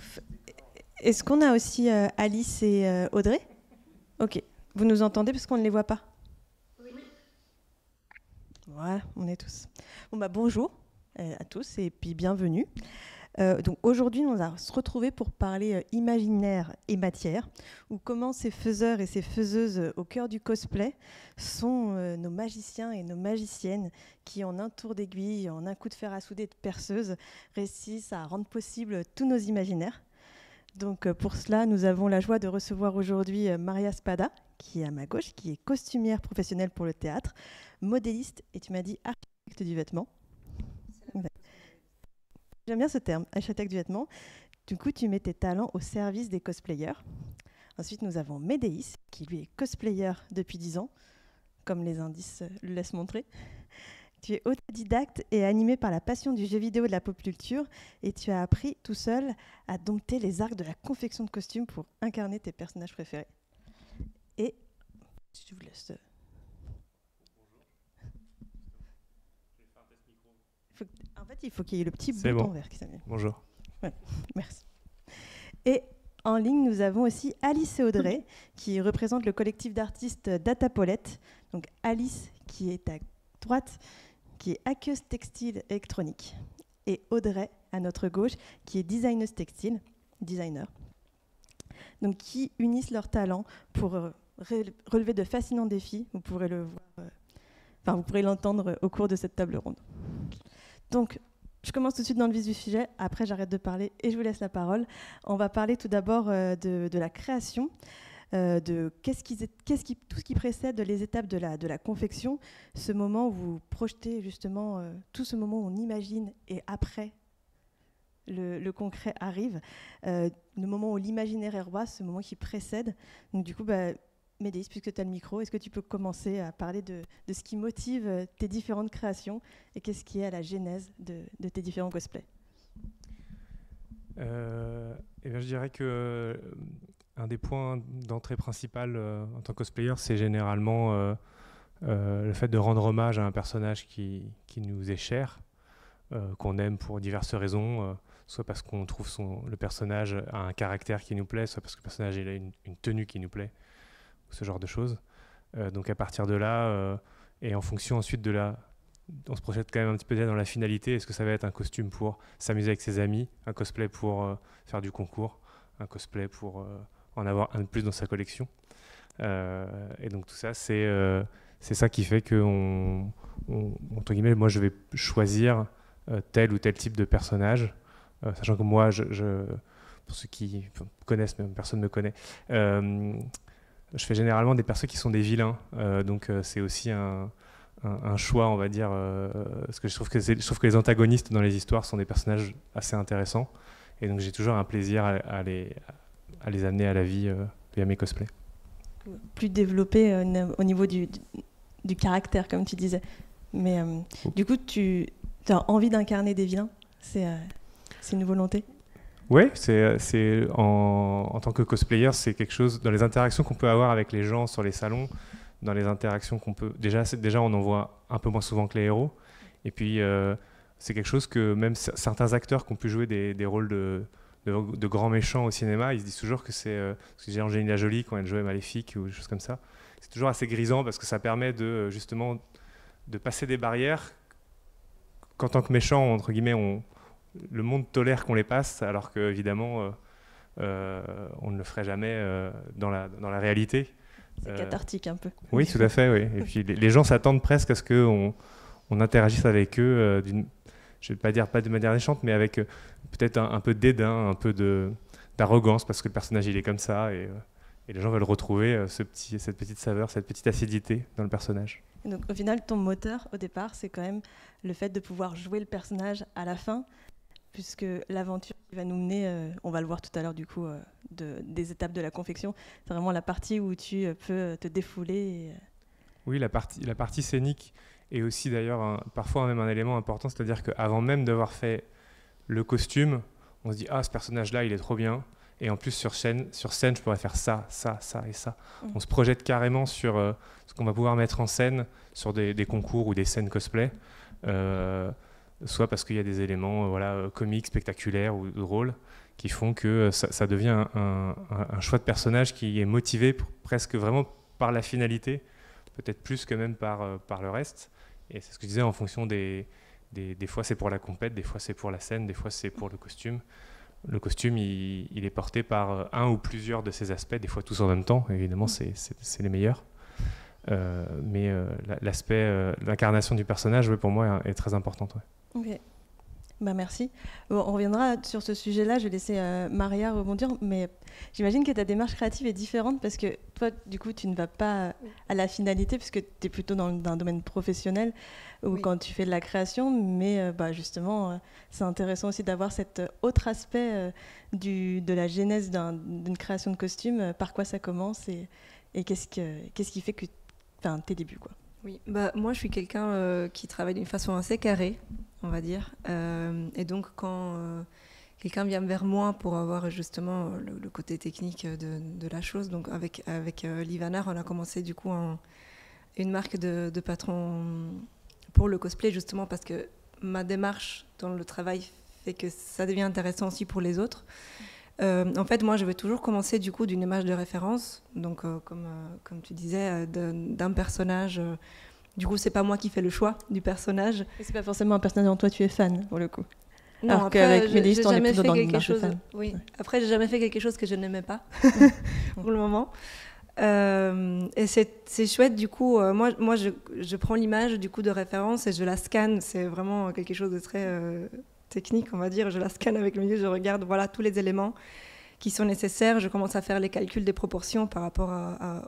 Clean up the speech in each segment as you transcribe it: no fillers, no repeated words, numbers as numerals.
Ouf. Est-ce qu'on a aussi Alice et Audrey? Ok. Vous nous entendez parce qu'on ne les voit pas? Oui. Voilà, on est tous. Bon, bonjour à tous et puis bienvenue. Donc aujourd'hui, on va se retrouver pour parler imaginaire et matière, ou comment ces faiseurs et ces faiseuses au cœur du cosplay sont nos magiciens et nos magiciennes qui, en un tour d'aiguille, en un coup de fer à souder de perceuse, réussissent à rendre possible tous nos imaginaires. Donc pour cela, nous avons la joie de recevoir aujourd'hui Maria Spada, qui est à ma gauche, qui est costumière professionnelle pour le théâtre, modéliste et tu m'as dit architecte du vêtement. J'aime bien ce terme, architecte du vêtement. Du coup, tu mets tes talents au service des cosplayers. Ensuite, nous avons Médéis, qui lui est cosplayer depuis 10 ans, comme les indices le laissent montrer. Tu es autodidacte et animé par la passion du jeu vidéo et de la pop culture, et tu as appris tout seul à dompter les arcs de la confection de costumes pour incarner tes personnages préférés. Et je vous laisse. En fait, il faut qu'il y ait le petit bouton vert qui s'allume. Bonjour. Ouais, merci. Et en ligne, nous avons aussi Alice et Audrey, qui représentent le collectif d'artistes Datapolette. Donc Alice, qui est à droite, qui est hackeuse textile électronique. Et Audrey, à notre gauche, qui est designeuse textile, designer. Donc qui unissent leurs talents pour relever de fascinants défis. Vous pourrez le voir, vous pourrez l'entendre au cours de cette table ronde. Donc, je commence tout de suite dans le vif du sujet. Après, j'arrête de parler et je vous laisse la parole. On va parler tout d'abord de la création, de tout ce qui précède les étapes de la confection, ce moment où vous projetez justement tout ce moment où on imagine et après le concret arrive, le moment où l'imaginaire est roi, ce moment qui précède. Donc du coup, Médéis, puisque tu as le micro, est-ce que tu peux commencer à parler de ce qui motive tes différentes créations et qu'est-ce qui est à la genèse de tes différents cosplays? Je dirais que un des points d'entrée principal en tant que cosplayer, c'est généralement le fait de rendre hommage à un personnage qui nous est cher, qu'on aime pour diverses raisons, soit parce qu'on trouve le personnage a un caractère qui nous plaît, soit parce que le personnage il a une tenue qui nous plaît, ce genre de choses. Donc à partir de là, et en fonction ensuite on se projette quand même un petit peu dans la finalité. Est-ce que ça va être un costume pour s'amuser avec ses amis, un cosplay pour faire du concours, un cosplay pour en avoir un de plus dans sa collection. Et donc tout ça, c'est ça qui fait que, entre guillemets, moi je vais choisir tel ou tel type de personnage, sachant que moi, pour ceux qui connaissent, même personne ne me connaît, je fais généralement des persos qui sont des vilains, donc c'est aussi un choix, on va dire, parce que je trouve que les antagonistes dans les histoires sont des personnages assez intéressants, et donc j'ai toujours un plaisir à les amener à la vie via mes cosplays. Plus développé au niveau du caractère, comme tu disais. Mais du coup, tu as envie d'incarner des vilains? C'est une volonté? Oui, en tant que cosplayer, c'est quelque chose, dans les interactions qu'on peut avoir avec les gens sur les salons, dans les interactions qu'on peut... Déjà, on en voit un peu moins souvent que les héros. Et puis, c'est quelque chose que même certains acteurs qui ont pu jouer des rôles de grands méchants au cinéma, ils se disent toujours que c'est... parce que j'ai Angelina Jolie quand elle jouait Maléfique ou des choses comme ça. C'est toujours assez grisant parce que ça permet justement de passer des barrières qu'en tant que méchant, entre guillemets, le monde tolère qu'on les passe, alors qu'évidemment, on ne le ferait jamais dans la réalité. C'est cathartique un peu. Oui, tout à fait. Oui. Et puis les gens s'attendent presque à ce qu'on interagisse avec eux, je ne vais pas dire pas de manière méchante, mais avec peut-être un peu de dédain, un peu d'arrogance, parce que le personnage il est comme ça, et les gens veulent retrouver cette petite saveur, cette petite acidité dans le personnage. Et donc au final, ton moteur au départ, c'est quand même le fait de pouvoir jouer le personnage à la fin, puisque l'aventure qui va nous mener, on va le voir tout à l'heure du coup, des étapes de la confection, c'est vraiment la partie où tu peux te défouler. Oui, la partie scénique est aussi d'ailleurs parfois même un élément important, c'est-à-dire qu'avant même d'avoir fait le costume, on se dit « Ah, ce personnage-là, il est trop bien ». Et en plus, sur scène, je pourrais faire ça, ça, ça et ça. On se projette carrément sur ce qu'on va pouvoir mettre en scène sur des concours ou des scènes cosplay. soit parce qu'il y a des éléments comiques, spectaculaires ou drôles, qui font que ça devient un choix de personnage qui est motivé presque vraiment par la finalité, peut-être plus que même par le reste. Et c'est ce que je disais, en fonction des fois c'est pour la compète, des fois c'est pour la scène, des fois c'est pour le costume. Le costume, il est porté par un ou plusieurs de ces aspects, des fois tous en même temps, évidemment c'est les meilleurs. Mais l'aspect, l'incarnation du personnage, pour moi, est très importante. Ouais. Ok. Bah merci. Bon, on reviendra sur ce sujet-là. Je vais laisser Maria rebondir. Mais j'imagine que ta démarche créative est différente parce que toi, du coup, tu ne vas pas à la finalité puisque tu es plutôt dans un domaine professionnel ou quand tu fais de la création. Mais justement, c'est intéressant aussi d'avoir cet autre aspect de la genèse d'une création de costume. Par quoi ça commence et qu'est-ce qui fait que tes débuts, quoi. Oui, moi je suis quelqu'un qui travaille d'une façon assez carrée, on va dire. Et donc quand quelqu'un vient vers moi pour avoir justement le côté technique de la chose, donc avec Livanar, on a commencé du coup une marque de patrons pour le cosplay, justement parce que ma démarche dans le travail fait que ça devient intéressant aussi pour les autres. En fait, moi, je vais toujours commencer du coup d'une image de référence, donc comme tu disais, d'un personnage. Du coup, c'est pas moi qui fais le choix du personnage. Et c'est pas forcément un personnage dont toi tu es fan, pour le coup. Non, alors après, qu'avec Mélisse, on est plutôt dans quelque chose. Oui. Ouais. Après, j'ai jamais fait quelque chose que je n'aimais pas pour le moment. Et c'est chouette, du coup. Moi, je prends l'image du coup de référence et je la scanne. C'est vraiment quelque chose de très technique, on va dire. Je la scanne avec le milieu, je regarde tous les éléments qui sont nécessaires. Je commence à faire les calculs des proportions par rapport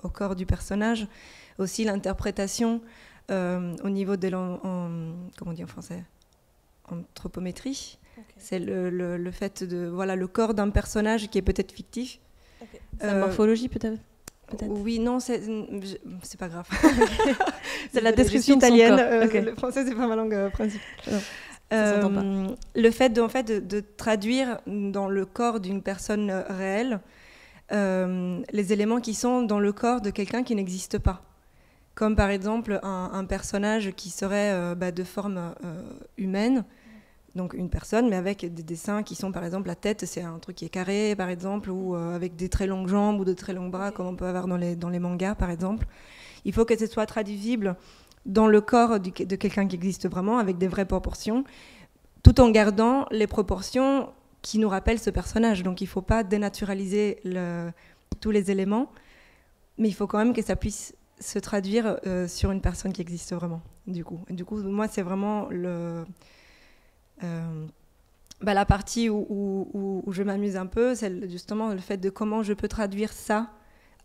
au corps du personnage. Aussi l'interprétation au niveau de comment on dit en français, anthropométrie. Okay. C'est le fait de le corps d'un personnage qui est peut-être fictif. Okay. La morphologie peut-être. Oui, non, c'est pas grave. C'est la description italienne. Okay. Le français, c'est pas ma langue principale. Le fait de traduire dans le corps d'une personne réelle les éléments qui sont dans le corps de quelqu'un qui n'existe pas. Comme par exemple un personnage qui serait de forme humaine, donc une personne, mais avec des dessins qui sont, par exemple, la tête, c'est un truc qui est carré, par exemple, ou avec des très longues jambes ou de très longs bras, comme on peut avoir dans les mangas, par exemple. Il faut que ce soit traduisible dans le corps de quelqu'un qui existe vraiment, avec des vraies proportions, tout en gardant les proportions qui nous rappellent ce personnage. Donc il ne faut pas dénaturaliser tous les éléments, mais il faut quand même que ça puisse se traduire sur une personne qui existe vraiment, du coup. Et du coup, moi, c'est vraiment la partie où je m'amuse un peu, c'est justement le fait de comment je peux traduire ça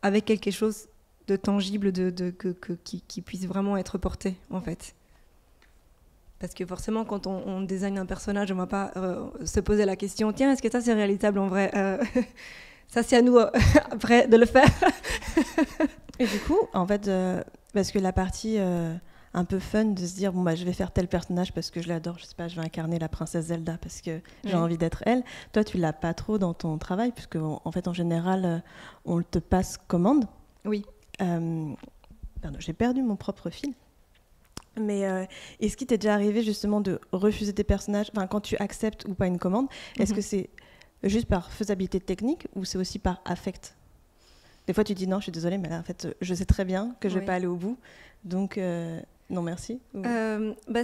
avec quelque chose de tangible, qui puisse vraiment être porté, en fait. Parce que forcément, quand on design un personnage, on ne va pas se poser la question « Tiens, est-ce que ça, c'est réalisable en vrai ?» Ça, c'est à nous, après, de le faire. Et du coup, en fait, parce que la partie un peu fun de se dire « Bon, je vais faire tel personnage parce que je l'adore, je sais pas, je vais incarner la princesse Zelda parce que j'ai envie d'être elle. » Toi, tu ne l'as pas trop dans ton travail, puisque, en fait, en général, on te passe commande. Oui. Pardon, j'ai perdu mon propre fil. Mais est-ce qu'il t'est déjà arrivé justement de refuser tes personnages, quand tu acceptes ou pas une commande, est-ce que c'est juste par faisabilité technique ou c'est aussi par affect? Des fois tu dis non, je suis désolée, mais là en fait je sais très bien que je vais pas aller au bout, donc non merci.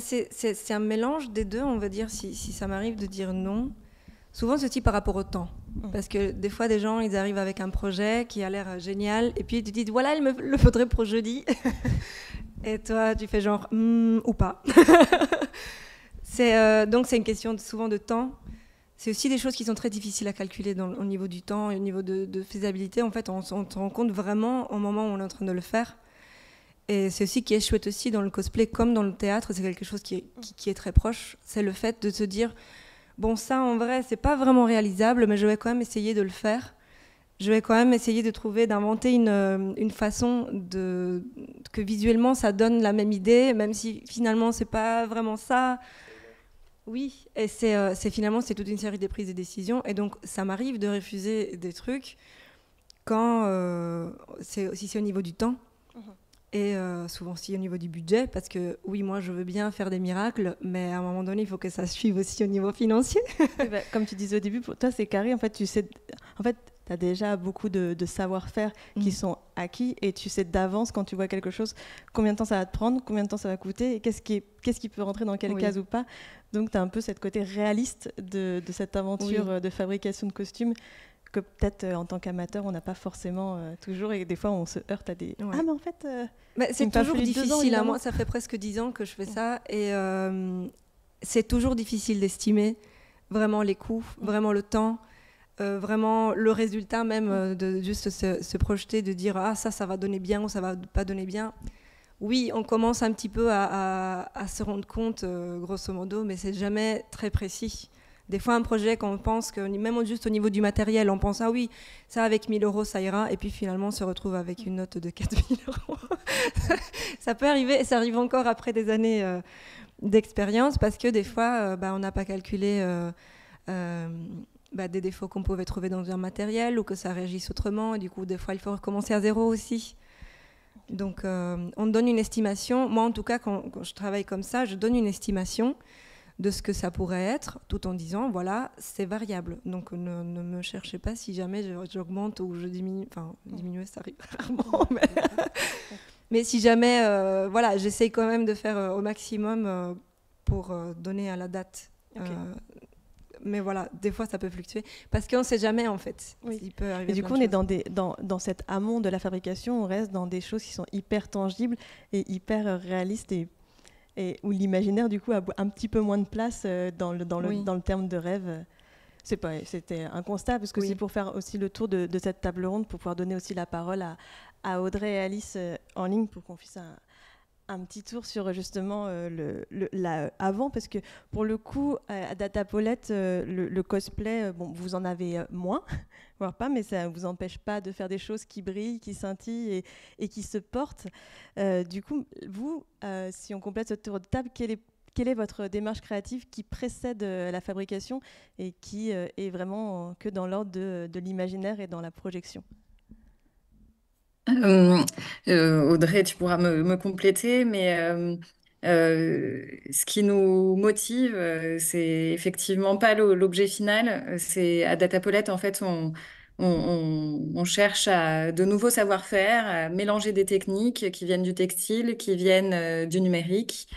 C'est un mélange des deux, on va dire, si ça m'arrive de dire non. Souvent c'est aussi par rapport au temps. Parce que des fois, des gens, ils arrivent avec un projet qui a l'air génial, et puis ils te disent, voilà, il me le faudrait pour jeudi. Et toi, tu fais genre, ou pas. Donc, c'est une question souvent de temps. C'est aussi des choses qui sont très difficiles à calculer au niveau du temps et au niveau de faisabilité. En fait, on se rend compte vraiment au moment où on est en train de le faire. Et c'est aussi qui est chouette aussi dans le cosplay, comme dans le théâtre, c'est quelque chose qui est très proche. C'est le fait de se dire... Bon, ça, en vrai, c'est pas vraiment réalisable, mais je vais quand même essayer de le faire. Je vais quand même essayer d'inventer une façon que visuellement, ça donne la même idée, même si finalement, c'est pas vraiment ça. Oui, et finalement, c'est toute une série de prises de décisions. Et donc, ça m'arrive de refuser des trucs quand si c'est au niveau du temps. et souvent aussi au niveau du budget, parce que oui, moi je veux bien faire des miracles, mais à un moment donné, il faut que ça suive aussi au niveau financier. Comme tu disais au début, pour toi c'est carré, en fait, tu as déjà beaucoup de savoir-faire qui sont acquis, et tu sais d'avance quand tu vois quelque chose, combien de temps ça va te prendre, combien de temps ça va coûter, et qu'est-ce qui peut rentrer dans quelle case ou pas. Donc tu as un peu cette côté réaliste de cette aventure de fabrication de costumes, que peut-être en tant qu'amateur on n'a pas forcément toujours, et des fois on se heurte à des ah mais en fait c'est toujours difficile. Moi ça fait presque 10 ans que je fais ça, et c'est toujours difficile d'estimer vraiment les coûts, vraiment le temps, vraiment le résultat même, de juste se projeter, de dire ah ça va donner bien ou ça va pas donner bien. Oui, on commence un petit peu à se rendre compte, grosso modo, mais c'est jamais très précis. Des fois, un projet qu'on pense que, même juste au niveau du matériel, on pense, ah oui, ça avec 1 000 € ça ira, et puis finalement on se retrouve avec une note de 4 000 €. Ça peut arriver, et ça arrive encore après des années d'expérience, parce que des fois, on n'a pas calculé des défauts qu'on pouvait trouver dans un matériel, ou que ça réagisse autrement, et du coup, des fois, il faut recommencer à zéro aussi. Donc, on donne une estimation. Moi, en tout cas, quand je travaille comme ça, je donne une estimation de ce que ça pourrait être, tout en disant, voilà, c'est variable. Donc, ne me cherchez pas si jamais j'augmente ou je diminue. Enfin, diminuer, ça arrive rarement. Mais si jamais, j'essaye quand même de faire au maximum pour donner à la date. Okay. Mais voilà, des fois, ça peut fluctuer. Parce qu'on ne sait jamais, en fait. Oui. Il peut arriver. Et du coup, on est dans cet amont de la fabrication, on reste dans des choses qui sont hyper tangibles et hyper réalistes, et où l'imaginaire, du coup, a un petit peu moins de place dans le terme de rêve. C'était un constat, parce que c'est pour faire aussi le tour de cette table ronde, pour pouvoir donner aussi la parole à Audrey et Alice en ligne, pour qu'on puisse un petit tour sur justement avant, parce que pour le coup, à Datapolet, le cosplay, vous en avez moins, voire pas, mais ça ne vous empêche pas de faire des choses qui brillent, qui scintillent et qui se portent. Du coup, vous, si on complète ce tour de table, quelle est votre démarche créative qui précède la fabrication et qui est vraiment que dans l'ordre de l'imaginaire et dans la projection ? Audrey, tu pourras me compléter, mais ce qui nous motive, c'est effectivement pas l'objet final. C'est à Datapolet, en fait, on cherche à de nouveaux savoir-faire, à mélanger des techniques qui viennent du textile, qui viennent du numérique,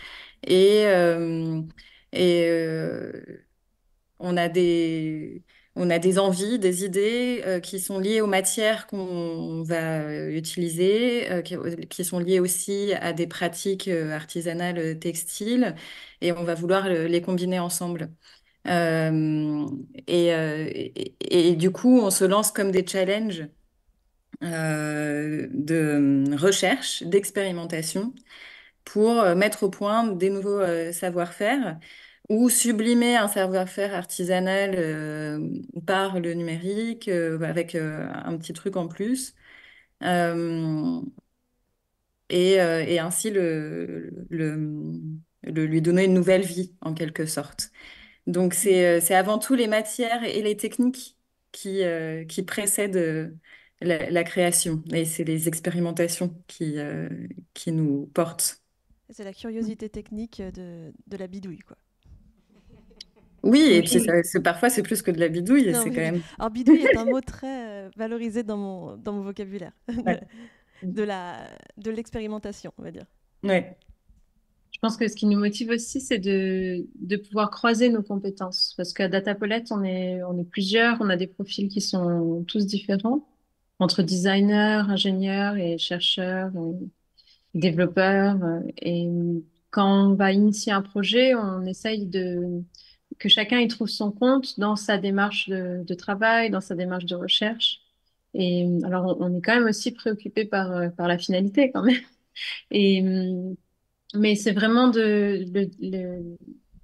et, euh, et on a des envies, des idées qui sont liées aux matières qu'on va utiliser, qui sont liées aussi à des pratiques artisanales textiles, et on va vouloir les combiner ensemble. Euh, et du coup, on se lance comme des challenges de recherche, d'expérimentation, pour mettre au point des nouveaux savoir-faire ou sublimer un savoir-faire artisanal par le numérique avec un petit truc en plus. Euh, et ainsi lui donner une nouvelle vie en quelque sorte. Donc c'est avant tout les matières et les techniques qui précèdent la création, et c'est les expérimentations qui nous portent. C'est la curiosité technique de la bidouille, quoi. Oui, et puis parfois c'est plus que de la bidouille. Non, c'est quand même... Alors bidouille est un mot très valorisé dans mon vocabulaire, Ouais. de l'expérimentation, on va dire. Ouais. Je pense que ce qui nous motive aussi, c'est de pouvoir croiser nos compétences. Parce qu'à Datapolet, on est plusieurs, on a des profils qui sont tous différents, entre designers, ingénieurs et chercheurs, et développeurs. Et quand on va initier un projet, on essaye que chacun y trouve son compte dans sa démarche de travail, dans sa démarche de recherche. Et alors, on est quand même aussi préoccupé par la finalité quand même. Et mais c'est vraiment le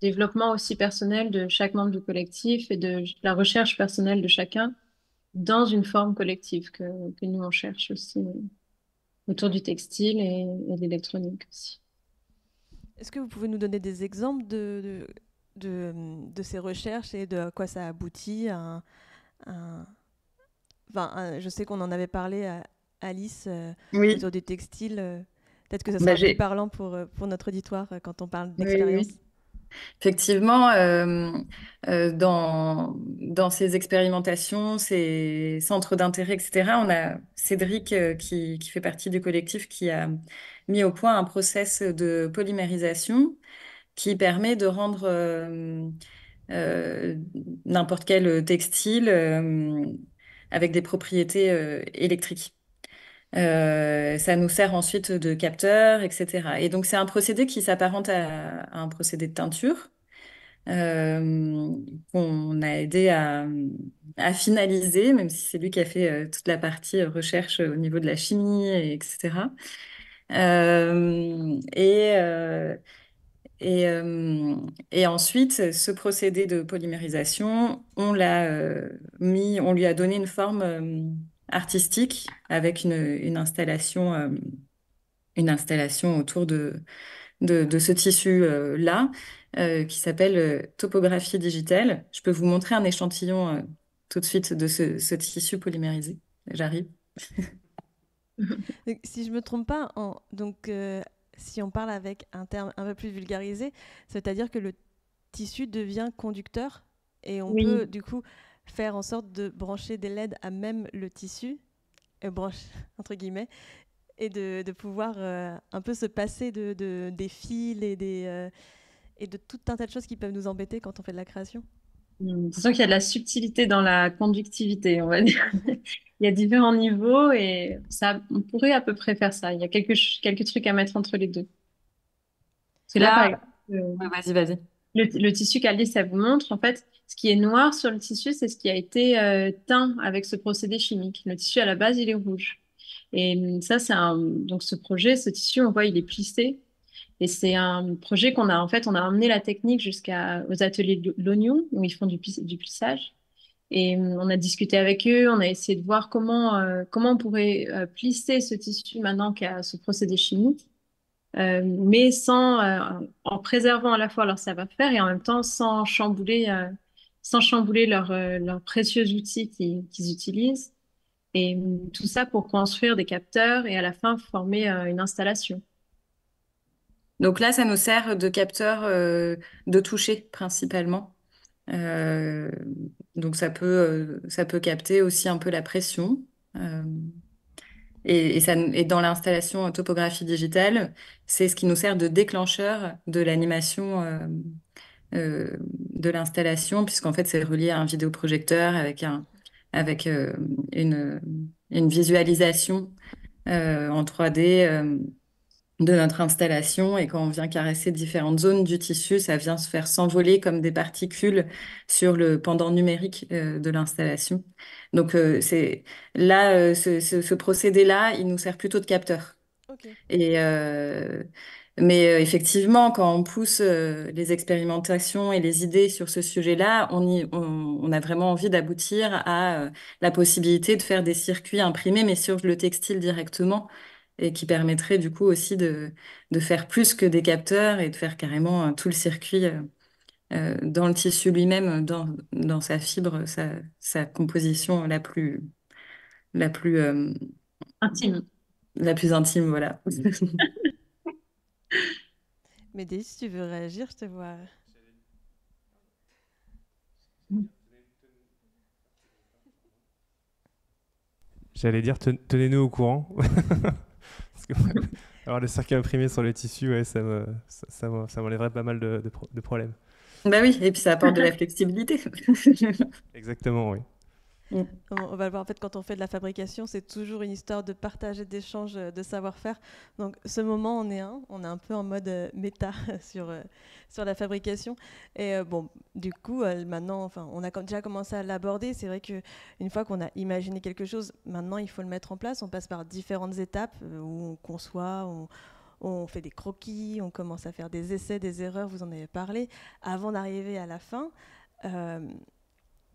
développement aussi personnel de chaque membre du collectif et de la recherche personnelle de chacun dans une forme collective que nous on cherche aussi autour du textile et de l'électronique aussi. Est-ce que vous pouvez nous donner des exemples de ces recherches et de à quoi ça aboutit je sais qu'on en avait parlé à Alice Oui. autour du textile. Peut-être que ça Bah, sera plus parlant pour notre auditoire quand on parle Oui, d'expérience. oui. Effectivement, dans ces expérimentations, ces centres d'intérêt, etc., on a Cédric qui fait partie du collectif qui a mis au point un process de polymérisation qui permet de rendre euh, n'importe quel textile avec des propriétés électriques. Ça nous sert ensuite de capteur, etc. Et donc, c'est un procédé qui s'apparente à un procédé de teinture qu'on a aidé à finaliser, même si c'est lui qui a fait toute la partie recherche au niveau de la chimie, etc. Euh, et, euh, et ensuite, ce procédé de polymérisation, on lui a donné une forme artistique avec une installation autour de ce tissu-là, qui s'appelle topographie digitale. Je peux vous montrer un échantillon tout de suite de ce tissu polymérisé. J'arrive. Donc, si je me trompe pas, si on parle avec un terme un peu plus vulgarisé, c'est-à-dire que le tissu devient conducteur et on peut Oui, du coup faire en sorte de brancher des LED à même le tissu, branche entre guillemets, et de pouvoir un peu se passer des fils et de tout un tas de choses qui peuvent nous embêter quand on fait de la création. c'est sûr qu'il y a de la subtilité dans la conductivité, on va dire. Il y a différents niveaux et ça, on pourrait à peu près faire ça. Il y a quelques trucs à mettre entre les deux. Parce que là, par Là, exemple, ouais, vas-y, vas-y. le tissu qu'Alice, ça vous montre, en fait, ce qui est noir sur le tissu, c'est ce qui a été teint avec ce procédé chimique. Le tissu, à la base, il est rouge. Et ça, donc ce projet, ce tissu, on voit, il est plissé. Et c'est un projet en fait, on a emmené la technique aux ateliers de l'Oignon, où ils font du plissage. Et on a discuté avec eux, on a essayé de voir comment on pourrait plisser ce tissu maintenant qu'il y a ce procédé chimique, mais en préservant à la fois leur savoir-faire et en même temps sans chambouler leurs précieux outils qu'ils utilisent. Et tout ça pour construire des capteurs et à la fin former une installation. Donc là, ça nous sert de capteur de toucher principalement. Euh, donc ça peut capter aussi un peu la pression. Euh, et dans l'installation topographie digitale, c'est ce qui nous sert de déclencheur de l'animation de l'installation, puisqu'en fait, c'est relié à un vidéoprojecteur avec une visualisation en 3D de notre installation. Et quand on vient caresser différentes zones du tissu, ça vient se faire s'envoler comme des particules sur le pendant numérique de l'installation. Donc, ce procédé-là, il nous sert plutôt de capteur. Ok. Et, mais effectivement, quand on pousse les expérimentations et les idées sur ce sujet-là, on a vraiment envie d'aboutir à la possibilité de faire des circuits imprimés, mais sur le textile directement, et qui permettrait du coup aussi de faire plus que des capteurs et de faire carrément tout le circuit dans le tissu lui-même, dans sa fibre, sa composition la plus, euh, Intime. la plus intime, voilà. Médée, si tu veux réagir, je te vois. J'allais dire, tenez-nous au courant. Parce que, alors, le circuit imprimé sur le tissu, ouais, ça m'enlèverait pas mal de problèmes. Bah oui, et puis ça apporte de la flexibilité. Exactement, oui. Mm. On va le voir, en fait, quand on fait de la fabrication, c'est toujours une histoire de partage et d'échange de savoir-faire. Donc, ce moment, on est un peu en mode méta sur la fabrication. Et bon, du coup, maintenant, enfin, on a déjà commencé à l'aborder. C'est vrai qu'une fois qu'on a imaginé quelque chose, maintenant, il faut le mettre en place. On passe par différentes étapes où on conçoit, on fait des croquis, on commence à faire des essais, des erreurs, vous en avez parlé, avant d'arriver à la fin.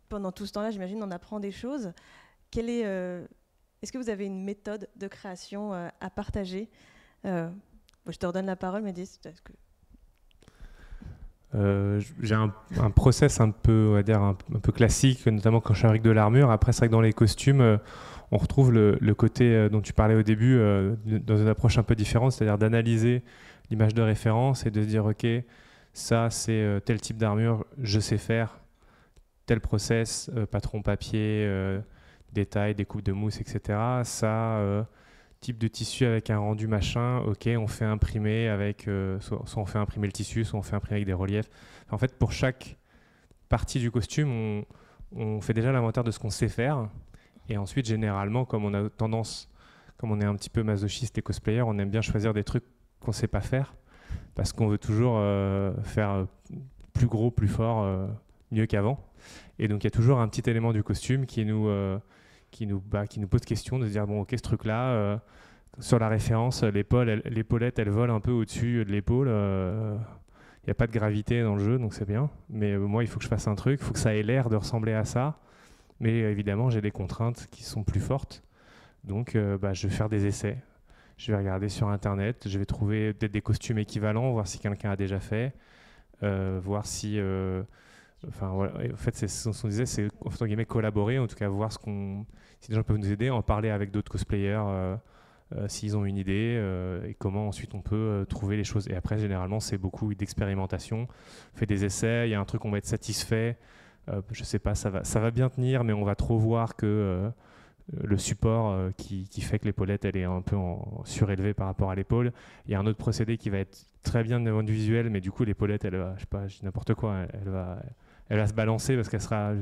Pendant tout ce temps-là, j'imagine, on apprend des choses. Est-ce que vous avez une méthode de création à partager Je te redonne la parole, mais dis. J'ai un process un peu, on va dire, un peu classique, notamment quand je fabrique de l'armure. Après, c'est vrai que dans les costumes, on retrouve le côté dont tu parlais au début, dans une approche un peu différente, c'est-à-dire d'analyser l'image de référence et de se dire, OK, ça c'est tel type d'armure, je sais faire, tel process, patron papier, détail, découpe de mousse, etc. Ça, type de tissu avec un rendu machin, OK, on fait imprimer avec, soit on fait imprimer le tissu, soit on fait imprimer avec des reliefs. En fait, pour chaque partie du costume, on fait déjà l'inventaire de ce qu'on sait faire. Et ensuite, généralement, comme on a tendance, comme on est un petit peu masochiste et cosplayer, on aime bien choisir des trucs qu'on ne sait pas faire parce qu'on veut toujours faire plus gros, plus fort, mieux qu'avant. Et donc, il y a toujours un petit élément du costume qui nous pose question de se dire, bon, ok, ce truc-là, sur la référence, l'épaulette, elle vole un peu au-dessus de l'épaule. Il n'y a pas de gravité dans le jeu, donc c'est bien. Mais moi, il faut que je fasse un truc, il faut que ça ait l'air de ressembler à ça. Mais évidemment, j'ai des contraintes qui sont plus fortes. Donc, je vais faire des essais. Je vais regarder sur Internet, je vais trouver peut-être des costumes équivalents, voir si quelqu'un a déjà fait, voir si... voilà. En fait, c'est ce qu'on disait, c'est entre guillemets collaborer, en tout cas voir si des gens peuvent nous aider, en parler avec d'autres cosplayers, s'ils ont une idée, et comment ensuite on peut trouver les choses. Et après, généralement, c'est beaucoup d'expérimentation. On fait des essais, il y a un truc, on va être satisfait. Je sais pas, ça va bien tenir, mais on va trop voir que le support qui fait que l'épaulette elle est un peu surélevée par rapport à l'épaule. Il y a un autre procédé qui va être très bien d'un point de vue visuel, mais du coup l'épaulette elle va, je sais pas, je dis n'importe quoi, elle va se balancer parce qu'elle sera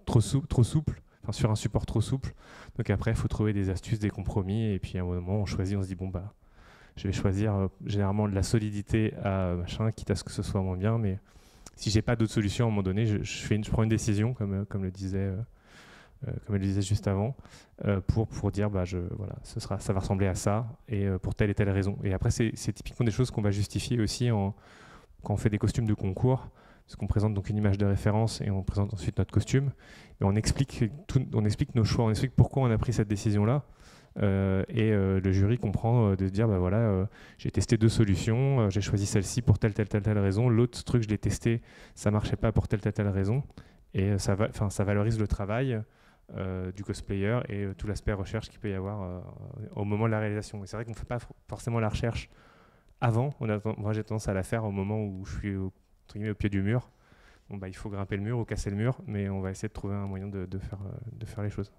trop souple, enfin sur un support trop souple. Donc après il faut trouver des astuces, des compromis, et puis à un moment on choisit, on se dit bon bah je vais choisir généralement de la solidité à machin, quitte à ce que ce soit moins bien, mais si j'ai pas d'autre solution à un moment donné, je prends une décision comme le disait. Comme elle le disait juste avant, pour dire voilà, ça va ressembler à ça, et pour telle et telle raison. Et après, c'est typiquement des choses qu'on va justifier aussi quand on fait des costumes de concours, parce qu'on présente donc une image de référence et on présente ensuite notre costume, et on explique nos choix, on explique pourquoi on a pris cette décision-là, et le jury comprend de dire voilà, j'ai testé 2 solutions, j'ai choisi celle-ci pour telle raison, l'autre truc je l'ai testé, ça marchait pas pour telle raison, et ça valorise le travail du cosplayer et tout l'aspect recherche qu'il peut y avoir au moment de la réalisation. Et c'est vrai qu'on ne fait pas forcément la recherche avant. Moi, j'ai tendance à la faire au moment où je suis au pied du mur. Bon, il faut grimper le mur ou casser le mur, mais on va essayer de trouver un moyen de faire les choses.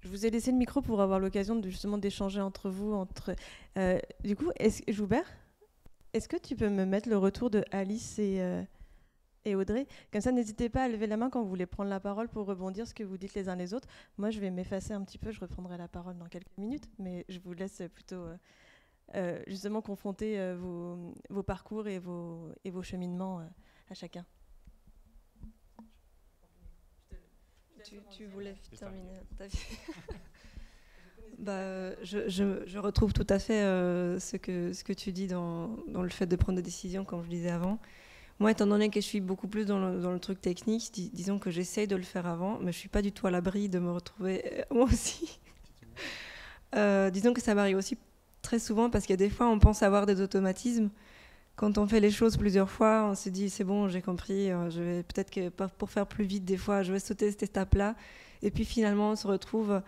Je vous ai laissé le micro pour avoir l'occasion justement d'échanger entre vous. Du coup, Joubert, est-ce que tu peux me mettre le retour de Alice et Audrey? Comme ça, n'hésitez pas à lever la main quand vous voulez prendre la parole pour rebondir ce que vous dites les uns les autres. Moi, je vais m'effacer un petit peu, je reprendrai la parole dans quelques minutes, mais je vous laisse plutôt justement confronter vos parcours et vos cheminements à chacun. Tu voulais terminer ta vie. Je retrouve tout à fait ce que tu dis dans le fait de prendre des décisions, comme je disais avant. Moi, étant donné que je suis beaucoup plus dans le truc technique, disons que j'essaye de le faire avant, mais je ne suis pas du tout à l'abri de me retrouver moi aussi. Disons que ça m'arrive aussi très souvent parce que des fois, on pense avoir des automatismes. Quand on fait les choses plusieurs fois, on se dit c'est bon, j'ai compris, je vais peut-être que pour faire plus vite, des fois, je vais sauter cette étape-là. Et puis finalement, on se retrouve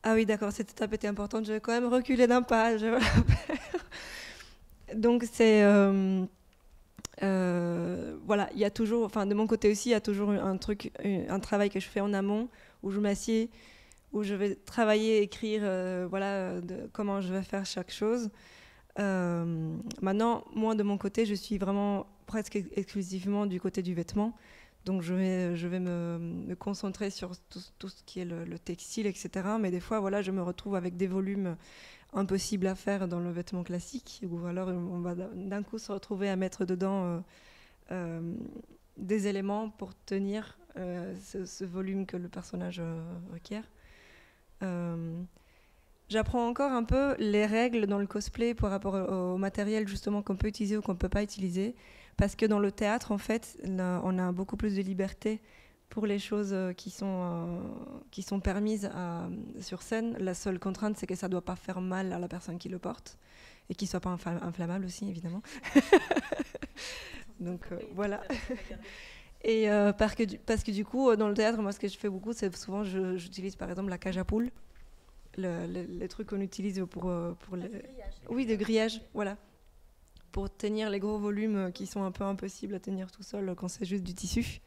ah oui, d'accord, cette étape était importante, je vais quand même reculer d'un pas, je vais la faire. Donc c'est voilà, il y a toujours, enfin de mon côté aussi, il y a toujours un travail que je fais en amont où je m'assieds, où je vais travailler, écrire, comment je vais faire chaque chose. Maintenant, moi de mon côté, je suis vraiment presque exclusivement du côté du vêtement, donc je vais me concentrer sur tout ce qui est le textile, etc. Mais des fois, voilà, je me retrouve avec des volumes impossible à faire dans le vêtement classique, ou alors on va d'un coup se retrouver à mettre dedans des éléments pour tenir ce volume que le personnage requiert. J'apprends encore un peu les règles dans le cosplay par rapport au matériel justement qu'on peut utiliser ou qu'on ne peut pas utiliser, parce que dans le théâtre, en fait, on a beaucoup plus de liberté pour les choses qui sont permises sur scène. La seule contrainte, c'est que ça ne doit pas faire mal à la personne qui le porte et qu'il ne soit pas inflammable aussi, évidemment. Donc voilà. Et parce que du coup, dans le théâtre, moi, ce que je fais beaucoup, c'est souvent, j'utilise par exemple la cage à poules, les trucs qu'on utilise pour les... Oui, de grillage, voilà. Pour tenir les gros volumes qui sont un peu impossibles à tenir tout seul quand c'est juste du tissu.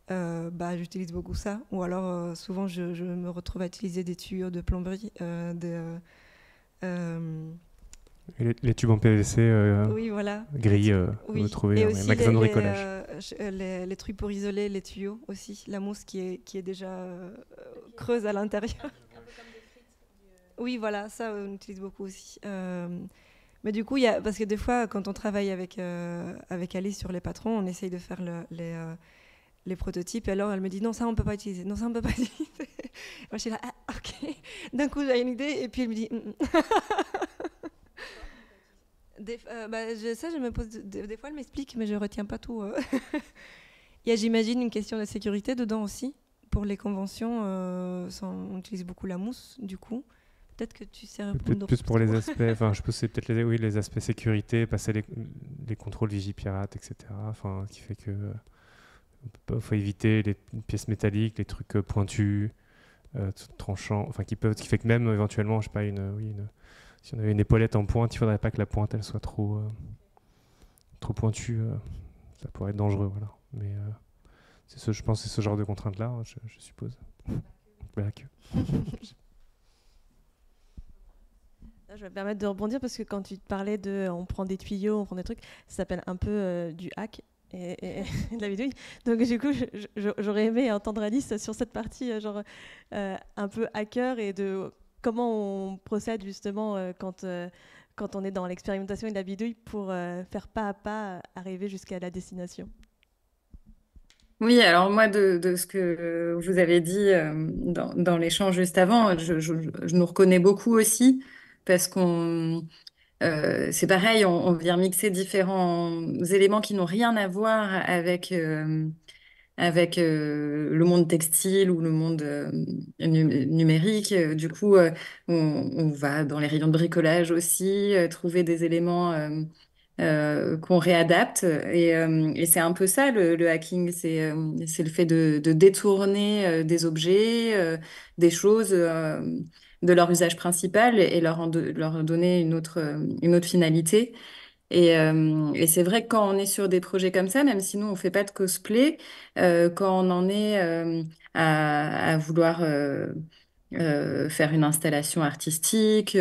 J'utilise beaucoup ça. Ou alors, souvent, je me retrouve à utiliser des tuyaux de plomberie, Et les tubes en PVC oui, voilà. gris, Oui. vous trouvez Et dans les aussi magasins de bricolage. les trucs pour isoler les tuyaux aussi. La mousse qui est déjà creuse à l'intérieur. Oui, voilà, ça on utilise beaucoup aussi. Mais du coup, parce que des fois, quand on travaille avec Alice sur les patrons, on essaye de faire les prototypes. Et alors, elle me dit non, ça on peut pas utiliser. Non, ça on peut pas utiliser. Moi, je suis là, ah, ok. D'un coup, j'ai une idée, et puis elle me dit. Ça, je me pose. Des fois, elle m'explique, mais je retiens pas tout. Il y a, j'imagine, une question de sécurité dedans aussi. Pour les conventions, on utilise beaucoup la mousse, du coup. Peut-être que tu sais répondre. Peut-être plus pour les aspects, enfin, je pense que c'est peut-être les aspects sécurité, passer les contrôles Vigipirate, etc. Enfin, qui fait que faut éviter les pièces métalliques, les trucs pointus, tranchants, enfin, qui fait que même éventuellement, je sais pas, si on avait une épaulette en pointe, il faudrait pas que la pointe elle soit trop pointue, ça pourrait être dangereux, voilà. Mais je pense que c'est ce genre de contraintes-là, hein, je suppose. Voilà que. Je vais me permettre de rebondir parce que quand tu parlais on prend des tuyaux, on prend des trucs, ça s'appelle un peu du hack et de la vidéo. Donc du coup, j'aurais aimé entendre Alice sur cette partie un peu hacker et de comment on procède justement quand on est dans l'expérimentation et de la bidouille pour faire pas à pas arriver jusqu'à la destination. Oui, alors moi, de ce que vous avez dit dans l'échange juste avant, je nous reconnais beaucoup aussi parce c'est pareil, on vient mixer différents éléments qui n'ont rien à voir avec le monde textile ou le monde numérique. Du coup, on va dans les rayons de bricolage aussi, trouver des éléments qu'on réadapte. Et c'est un peu ça, le hacking, c'est le fait de détourner des objets, des choses de leur usage principal et leur donner une autre finalité. Et c'est vrai que quand on est sur des projets comme ça, même si nous on fait pas de cosplay, quand on en est à vouloir faire une installation artistique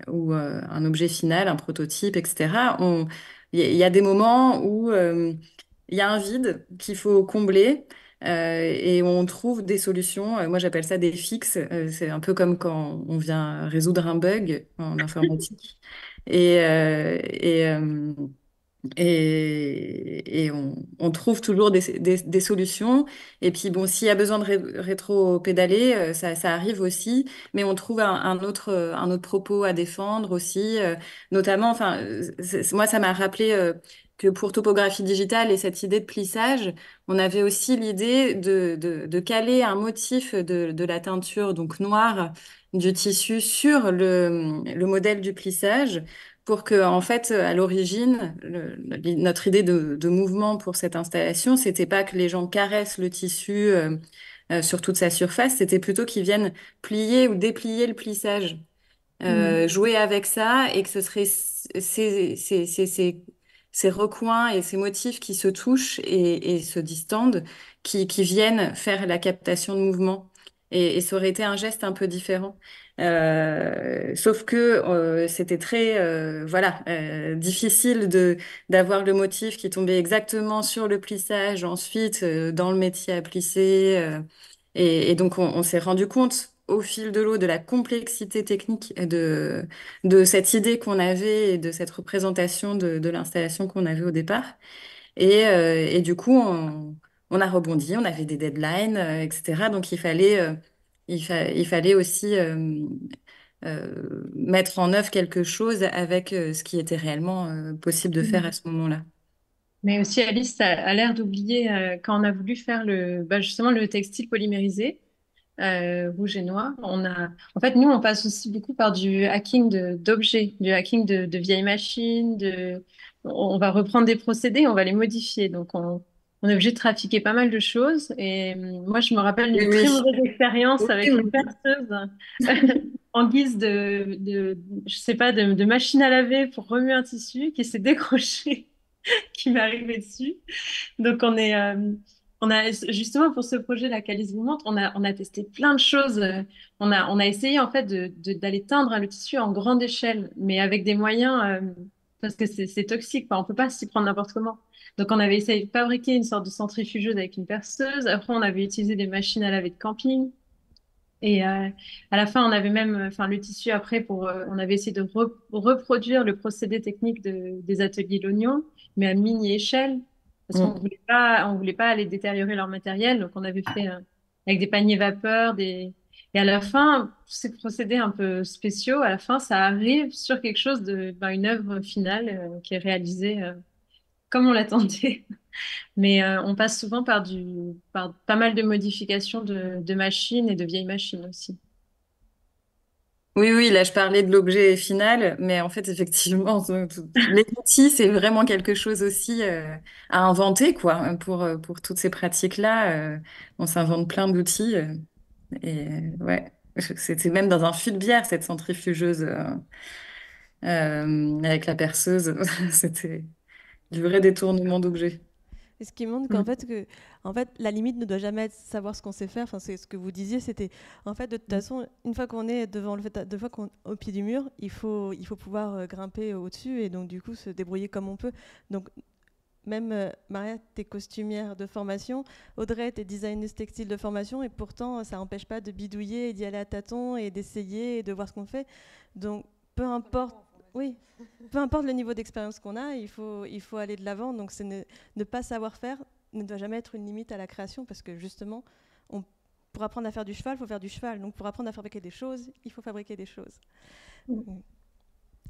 ou un objet final, un prototype, etc., il y a des moments où il y a un vide qu'il faut combler. Et on trouve des solutions. Moi, j'appelle ça des fixes. C'est un peu comme quand on vient résoudre un bug en informatique. Et, euh, et, euh, et on trouve toujours des solutions. Et puis, bon, s'il y a besoin de rétro-pédaler, ça arrive aussi. Mais on trouve un autre propos à défendre aussi. Notamment, enfin, moi, ça m'a rappelé que pour topographie digitale et cette idée de plissage, on avait aussi l'idée de caler un motif de la teinture, donc noire, du tissu sur le modèle du plissage pour que, en fait, à l'origine, notre idée de mouvement pour cette installation, c'était pas que les gens caressent le tissu sur toute sa surface, c'était plutôt qu'ils viennent plier ou déplier le plissage, jouer avec ça, et que ce serait ces recoins et ces motifs qui se touchent et se distendent, qui viennent faire la captation de mouvement. Et ça aurait été un geste un peu différent. Sauf que c'était très difficile d'avoir le motif qui tombait exactement sur le plissage, ensuite dans le métier à plisser. Et donc on s'est rendu compte au fil de l'eau de la complexité technique et de cette idée qu'on avait et de cette représentation de l'installation qu'on avait au départ. Et du coup, on a rebondi, on avait des deadlines, etc. Donc il fallait aussi mettre en œuvre quelque chose avec ce qui était réellement possible de faire à ce moment-là. Mais aussi, Alice a l'air d'oublier quand on a voulu faire justement le textile polymérisé, rouge et noir. En fait, nous, on passe aussi beaucoup par du hacking d'objets, du hacking de vieilles machines. On va reprendre des procédés, on va les modifier. Donc, on on est obligé de trafiquer pas mal de choses. Et moi, je me rappelle Oui, d'une oui. très mauvaise expérience Oui, avec oui. une perceuse en guise je sais pas, de machine à laver pour remuer un tissu qui s'est décroché, qui m'est arrivé dessus. Donc, on a justement pour ce projet, la Calice vous montre, on a testé plein de choses. On a essayé en fait d'aller teindre le tissu en grande échelle, mais avec des moyens, parce que c'est toxique, quoi. On peut pas s'y prendre n'importe comment. Donc, on avait essayé de fabriquer une sorte de centrifugeuse avec une perceuse. Après, on avait utilisé des machines à laver de camping. Et à la fin, on avait même, enfin, le tissu après on avait essayé de reproduire le procédé technique des ateliers L'Oignon, mais à mini échelle, parce Mm. on voulait pas aller détériorer leur matériel. Donc, on avait fait avec des paniers vapeur, et à la fin, tous ces procédés un peu spéciaux, à la fin, ça arrive sur quelque chose une œuvre finale qui est réalisée comme on l'attendait. Mais on passe souvent par pas mal de modifications de machines et de vieilles machines aussi. Oui, oui, là je parlais de l'objet final, mais en fait effectivement, les outils, c'est vraiment quelque chose aussi à inventer, quoi, pour toutes ces pratiques-là. On s'invente plein d'outils. Ouais, c'était même dans un fût de bière, cette centrifugeuse avec la perceuse. C'était du vrai détournement d'objets. Et ce qui montre Mm. en fait, la limite ne doit jamais être savoir ce qu'on sait faire. Enfin, c'est ce que vous disiez, c'était en fait de toute façon, une fois qu'on est devant le fait, deux fois qu'on au pied du mur, il faut pouvoir grimper au-dessus et donc du coup se débrouiller comme on peut. Donc même Maria, t'es costumière de formation, Audrey, t'es designeuse textile de formation, et pourtant ça n'empêche pas de bidouiller et d'y aller à tâtons et d'essayer et de voir ce qu'on fait. Donc peu importe, oui, peu importe le niveau d'expérience qu'on a, il faut aller de l'avant. Donc c'est ne pas savoir faire ne doit jamais être une limite à la création, parce que justement, pour apprendre à faire du cheval, il faut faire du cheval. Donc pour apprendre à fabriquer des choses, il faut fabriquer des choses.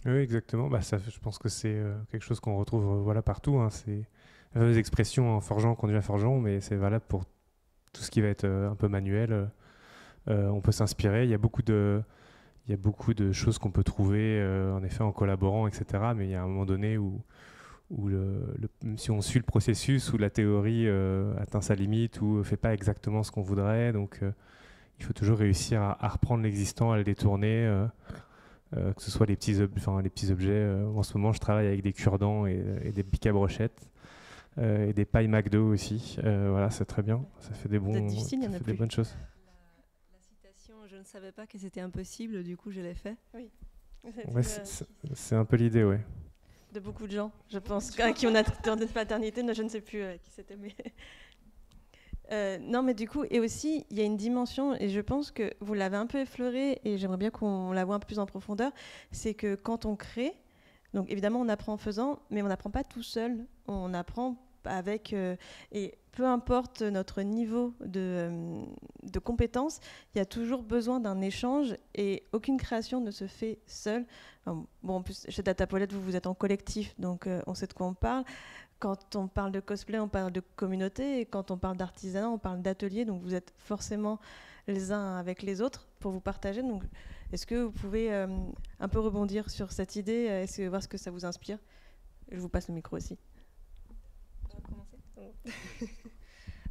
Oui, exactement. Bah, ça, je pense que c'est quelque chose qu'on retrouve voilà, partout. Hein. C'est la fameuse expression en forgeant qu'on devient forgeron, mais c'est valable pour tout ce qui va être un peu manuel. On peut s'inspirer. Il y a beaucoup de choses qu'on peut trouver, en effet, en collaborant, etc. Mais il y a un moment donné où si on suit le processus, où la théorie atteint sa limite, ou ne fait pas exactement ce qu'on voudrait. Donc, il faut toujours réussir à reprendre l'existant, à le détourner. Que ce soit les petits objets. En ce moment, je travaille avec des cure-dents et des pics à brochettes et des pailles McDo aussi. Voilà, c'est très bien. Ça fait des bonnes choses. La citation, je ne savais pas que c'était impossible, du coup je l'ai fait. Oui. Ouais, c'est un peu l'idée, ouais. De beaucoup de gens, je pense, qui ont dans notre paternité, je ne sais plus qui c'était, mais... non, mais du coup, et aussi, il y a une dimension, et je pense que vous l'avez un peu effleuré, et j'aimerais bien qu'on la voit un peu plus en profondeur, c'est que quand on crée, donc évidemment on apprend en faisant, mais on n'apprend pas tout seul, on apprend avec... et peu importe notre niveau de compétence, il y a toujours besoin d'un échange, et aucune création ne se fait seule. Bon, en plus, chez Datapolet, vous êtes en collectif, donc on sait de quoi on parle. Quand on parle de cosplay, on parle de communauté, et quand on parle d'artisanat, on parle d'atelier, donc vous êtes forcément les uns avec les autres pour vous partager. Donc, est-ce que vous pouvez un peu rebondir sur cette idée, voir ce que ça vous inspire? Je vous passe le micro aussi.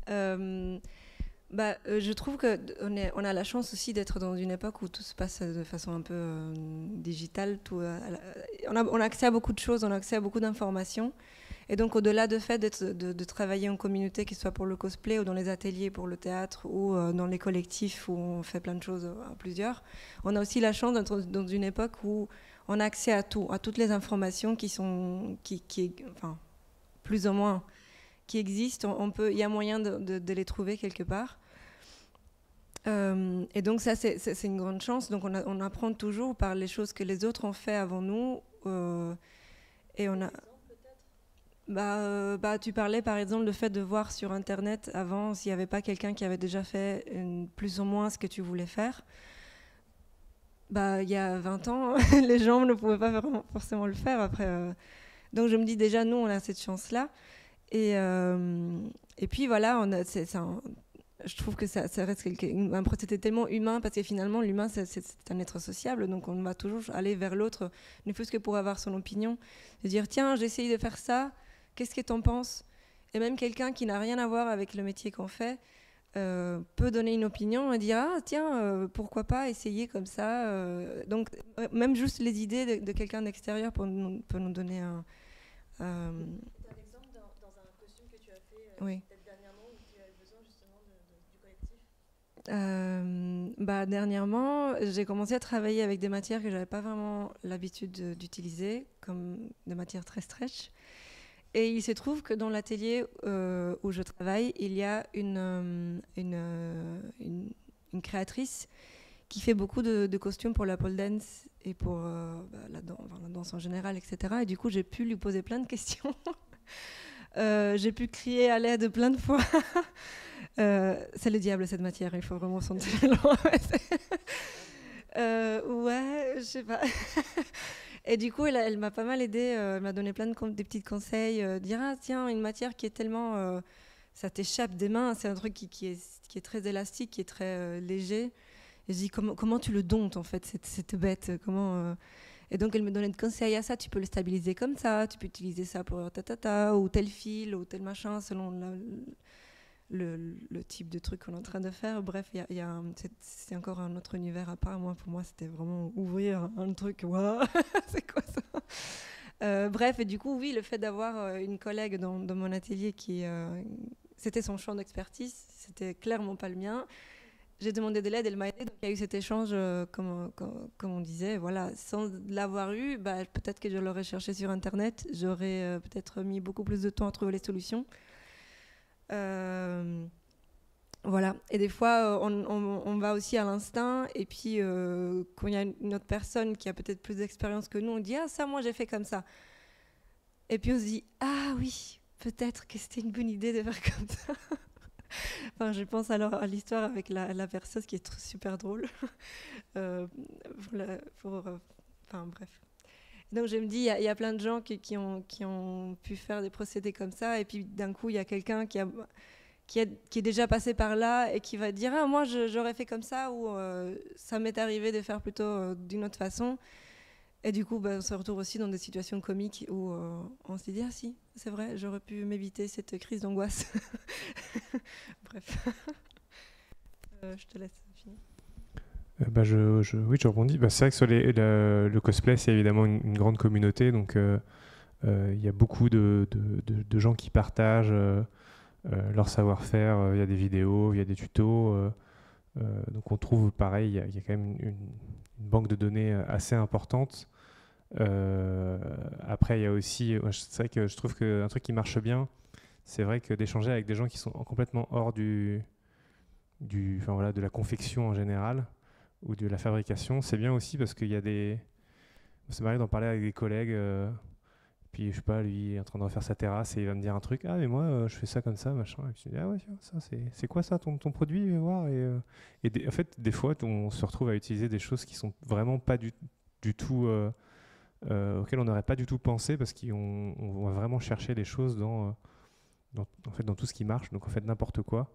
Je trouve qu'on a la chance aussi d'être dans une époque où tout se passe de façon un peu digitale. On a accès à beaucoup de choses, on a accès à beaucoup d'informations. Et donc, au-delà du fait de travailler en communauté, qu'il soit pour le cosplay ou dans les ateliers pour le théâtre ou dans les collectifs où on fait plein de choses à plusieurs, on a aussi la chance d'être dans une époque où on a accès à tout, à toutes les informations enfin, plus ou moins, qui existent. Il y a moyen de les trouver quelque part. Et donc, ça, c'est une grande chance. Donc, on apprend toujours par les choses que les autres ont fait avant nous. Et on a... tu parlais par exemple du fait de voir sur Internet avant s'il n'y avait pas quelqu'un qui avait déjà fait plus ou moins ce que tu voulais faire. Il y a 20 ans, les gens ne pouvaient pas forcément le faire après. Donc je me dis déjà, nous, on a cette chance-là. Et puis voilà, je trouve que ça reste un procédé tellement humain, parce que finalement, l'humain, c'est un être sociable, donc on va toujours aller vers l'autre, ne fût-ce que pour avoir son opinion, de dire, tiens, j'ai essayé de faire ça, qu'est-ce que t'en penses? Et même quelqu'un qui n'a rien à voir avec le métier qu'on fait peut donner une opinion et dire ah tiens pourquoi pas essayer comme ça. Donc même juste les idées de quelqu'un d'extérieur peut nous donner un. Tu as un exemple dans un costume que tu as fait peut-être dernièrement où tu as besoin justement du collectif. Dernièrement, j'ai commencé à travailler avec des matières que j'avais pas vraiment l'habitude d'utiliser, comme des matières très stretch. Et il se trouve que dans l'atelier où je travaille, il y a une créatrice qui fait beaucoup de costumes pour la pole dance et pour la danse en général, etc. Et du coup, j'ai pu lui poser plein de questions. J'ai pu crier à l'aide plein de fois. C'est le diable, cette matière, il faut vraiment sentir loin. Ouais, je sais pas. Et du coup, elle m'a pas mal aidée, elle m'a donné plein des petits conseils, dire ah tiens, une matière qui est tellement, ça t'échappe des mains, c'est un truc qui est très élastique, qui est très léger. Et je dis comment tu le domptes en fait, cette bête, comment Et donc elle me donnait des conseils à ça, tu peux le stabiliser comme ça, tu peux utiliser ça pour ou tel fil ou tel machin selon le type de truc qu'on est en train de faire. Bref, c'est encore un autre univers à part. Pour moi, c'était vraiment ouvrir un truc. Waouh, c'est quoi ça Bref, et du coup, oui, le fait d'avoir une collègue dans mon atelier c'était son champ d'expertise, c'était clairement pas le mien. J'ai demandé de l'aide, elle m'a aidée. Donc il y a eu cet échange, comme on disait. Voilà, sans l'avoir eu, peut-être que je l'aurais cherché sur Internet. J'aurais peut-être mis beaucoup plus de temps à trouver les solutions. Voilà, et des fois on va aussi à l'instinct, et puis quand il y a une autre personne qui a peut-être plus d'expérience que nous, on dit ah ça moi j'ai fait comme ça, et puis on se dit ah oui peut-être que c'était une bonne idée de faire comme ça. Enfin, je pense alors à l'histoire avec la perceuse qui est super drôle. Enfin bref. Donc je me dis, il y a plein de gens qui ont pu faire des procédés comme ça, et puis d'un coup, il y a quelqu'un qui est déjà passé par là et qui va dire « Ah, moi, j'aurais fait comme ça » ou ça m'est arrivé de faire plutôt d'une autre façon ». Et du coup, on se retrouve aussi dans des situations comiques où on se dit « Ah si, c'est vrai, j'aurais pu m'éviter cette crise d'angoisse. » Bref. Je te laisse finir. Oui, je rebondis. C'est vrai que sur le cosplay, c'est évidemment une grande communauté, donc il y a beaucoup de gens qui partagent leur savoir-faire. Il y a des vidéos, il y a des tutos. Donc on trouve, pareil, il y a quand même une banque de données assez importante. Après, il y a aussi, c'est vrai que je trouve qu'un truc qui marche bien, c'est vrai que d'échanger avec des gens qui sont complètement hors de la confection en général, ou de la fabrication, c'est bien aussi parce qu'il y a c'est marrant d'en parler avec des collègues, puis je sais pas, lui il est en train de refaire sa terrasse et il va me dire un truc, ah mais moi je fais ça comme ça, machin, et puis je dis ah ouais tiens, ça c'est quoi ça ton produit, je vais voir, en fait des fois on se retrouve à utiliser des choses qui sont vraiment pas du tout auxquelles on n'aurait pas du tout pensé, parce qu'on va vraiment chercher des choses dans tout ce qui marche, donc en fait n'importe quoi.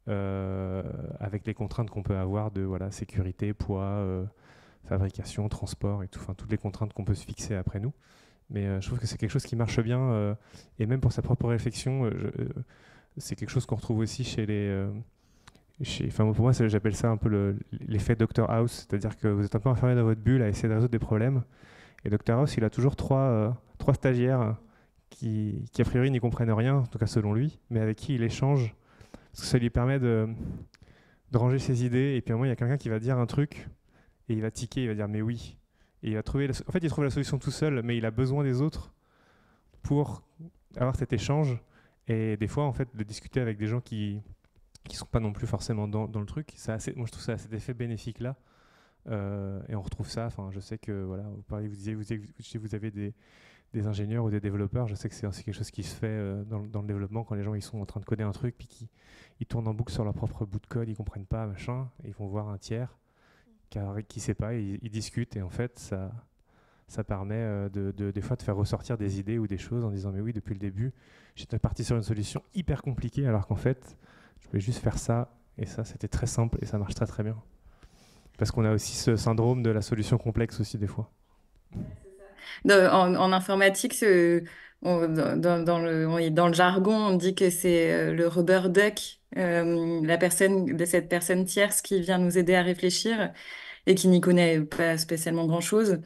Avec les contraintes qu'on peut avoir de sécurité, poids, fabrication, transport et tout, toutes les contraintes qu'on peut se fixer après nous. Mais je trouve que c'est quelque chose qui marche bien, et même pour sa propre réflexion, c'est quelque chose qu'on retrouve aussi chez pour moi, j'appelle ça un peu l'effet Dr House, c'est-à-dire que vous êtes un peu enfermé dans votre bulle à essayer de résoudre des problèmes, et Dr House, il a toujours trois stagiaires qui a priori n'y comprennent rien, en tout cas selon lui, mais avec qui il échange. Parce que ça lui permet de ranger ses idées, et puis à un moment il y a quelqu'un qui va dire un truc et il va tiquer, il va dire mais oui, et il va trouver en fait il trouve la solution tout seul, mais il a besoin des autres pour avoir cet échange. Et des fois en fait de discuter avec des gens qui sont pas non plus forcément dans le truc, moi je trouve ça cet effet bénéfique là, et on retrouve ça. Je sais que vous avez des ingénieurs ou des développeurs, je sais que c'est quelque chose qui se fait dans le développement, quand les gens ils sont en train de coder un truc, puis ils tournent en boucle sur leur propre bout de code, ils comprennent pas, machin, et ils vont voir un tiers qui sait pas, ils discutent, et en fait ça permet des fois de faire ressortir des idées ou des choses en disant mais oui, depuis le début j'étais parti sur une solution hyper compliquée, alors qu'en fait je voulais juste faire ça, et ça c'était très simple et ça marche très très bien, parce qu'on a aussi ce syndrome de la solution complexe aussi des fois. En informatique, dans le jargon, on dit que c'est le rubber duck, cette personne tierce qui vient nous aider à réfléchir et qui n'y connaît pas spécialement grand-chose.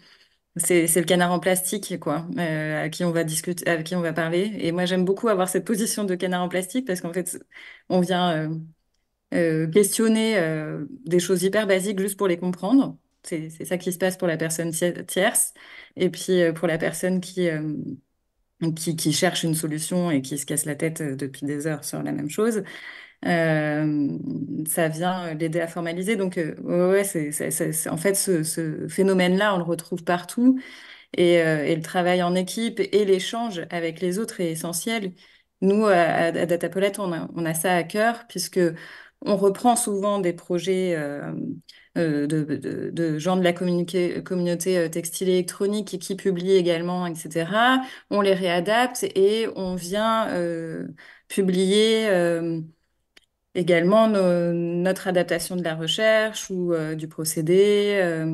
C'est le canard en plastique, quoi, à qui on va discuter, avec qui on va parler. Et moi, j'aime beaucoup avoir cette position de canard en plastique parce qu'en fait, on vient questionner des choses hyper basiques juste pour les comprendre. C'est ça qui se passe pour la personne tierce. Et puis pour la personne qui cherche une solution et qui se casse la tête depuis des heures sur la même chose, ça vient l'aider à formaliser. Donc, ouais, en fait, ce phénomène-là, on le retrouve partout. Et le travail en équipe et l'échange avec les autres est essentiel. Nous, à Datapolet, on a ça à cœur, puisque on reprend souvent des projets de gens de la communauté textile et électronique qui publient également, etc. On les réadapte et on vient publier également notre adaptation de la recherche ou du procédé.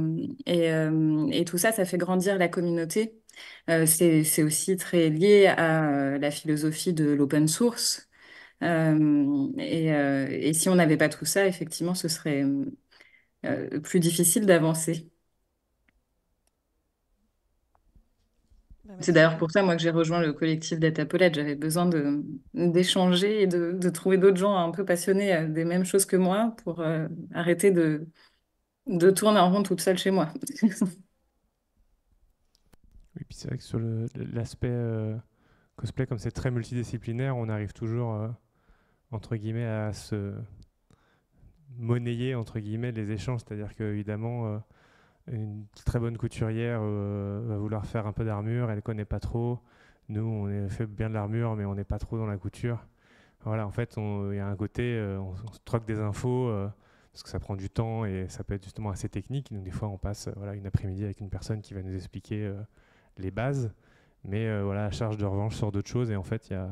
Et tout ça, ça fait grandir la communauté. C'est aussi très lié à la philosophie de l'open source. Et si on n'avait pas tout ça, effectivement, ce serait plus difficile d'avancer. C'est d'ailleurs pour ça, moi, que j'ai rejoint le collectif Datapolet. J'avais besoin d'échanger et de trouver d'autres gens un peu passionnés des mêmes choses que moi pour arrêter de tourner en rond toute seule chez moi. Oui, puis c'est vrai que sur l'aspect cosplay, comme c'est très multidisciplinaire, on arrive toujours, entre guillemets, à se monnayer, entre guillemets, les échanges. C'est-à-dire qu'évidemment, une très bonne couturière va vouloir faire un peu d'armure, elle ne connaît pas trop. Nous, on fait bien de l'armure, mais on n'est pas trop dans la couture. Voilà, en fait, il y a un côté, on se troque des infos, parce que ça prend du temps et ça peut être justement assez technique. Donc des fois, on passe une après-midi avec une personne qui va nous expliquer les bases, mais voilà, la charge de revanche sur d'autres choses. Et en fait, il y a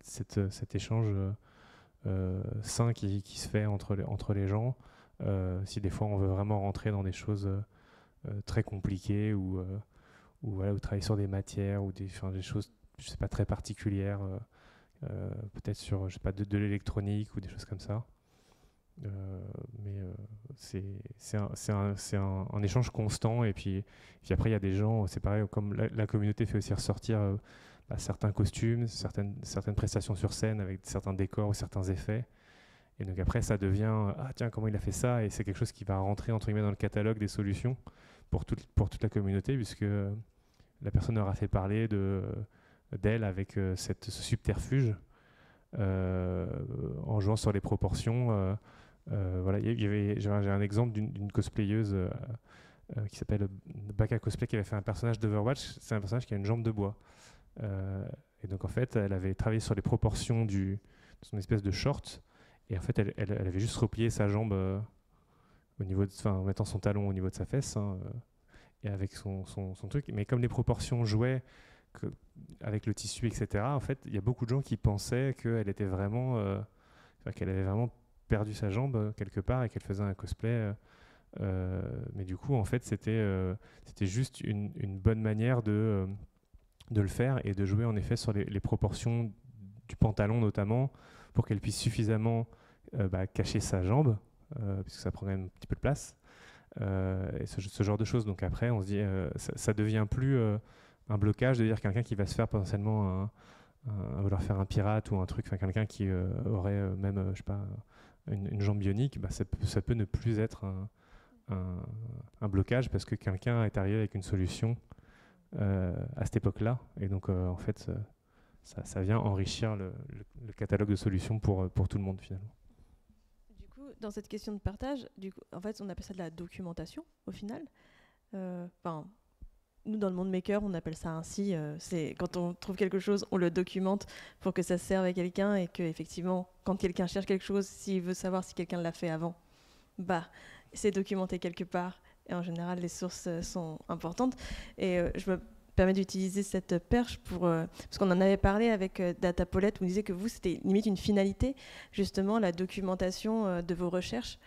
cet échange sain qui se fait entre les gens. Si des fois, on veut vraiment rentrer dans des choses très compliquées ou travailler sur des matières ou des choses, je sais pas, très particulières, peut-être sur, je sais pas, de l'électronique ou des choses comme ça. Mais c'est un échange constant. Et puis après, il y a des gens, c'est pareil, comme la communauté fait aussi ressortir certains costumes, certaines prestations sur scène avec certains décors ou certains effets. Et donc après, ça devient ah tiens, comment il a fait ça? Et c'est quelque chose qui va rentrer entre guillemets dans le catalogue des solutions pour toute la communauté, puisque la personne aura fait parler d'elle avec ce subterfuge en jouant sur les proportions. Voilà, j'ai un exemple d'une cosplayeuse qui s'appelle Baka Cosplay qui avait fait un personnage d'Overwatch. C'est un personnage qui a une jambe de bois. Et donc en fait, elle avait travaillé sur les proportions de son espèce de short. Et en fait, elle avait juste replié sa jambe au niveau en mettant son talon au niveau de sa fesse, hein, et avec son truc. Mais comme les proportions jouaient avec le tissu, etc., en fait, il y a beaucoup de gens qui pensaient qu'elle était vraiment, qu'elle avait vraiment perdu sa jambe quelque part et qu'elle faisait un cosplay. Mais du coup, en fait, c'était juste une bonne manière de le faire et de jouer en effet sur les proportions du pantalon notamment, pour qu'elle puisse suffisamment cacher sa jambe, puisque ça prend quand même un petit peu de place, et ce genre de choses. Donc après, on se dit, ça devient plus un blocage de dire quelqu'un qui va se faire potentiellement vouloir faire un pirate ou un truc, enfin quelqu'un qui aurait même, je sais pas, une jambe bionique, ça peut ne plus être un blocage parce que quelqu'un est arrivé avec une solution à cette époque-là. Et donc, en fait, ça vient enrichir le catalogue de solutions pour tout le monde, finalement. Du coup, dans cette question de partage, en fait, on appelle ça de la documentation, au final. Nous, dans le monde maker, on appelle ça ainsi. C'est quand on trouve quelque chose, on le documente pour que ça serve à quelqu'un et qu'effectivement, quand quelqu'un cherche quelque chose, s'il veut savoir si quelqu'un l'a fait avant, c'est documenté quelque part. Et en général, les sources sont importantes. Et je me permets d'utiliser cette perche parce qu'on en avait parlé avec Datapolet, où on disait que vous, c'était limite une finalité, justement, la documentation de vos recherches.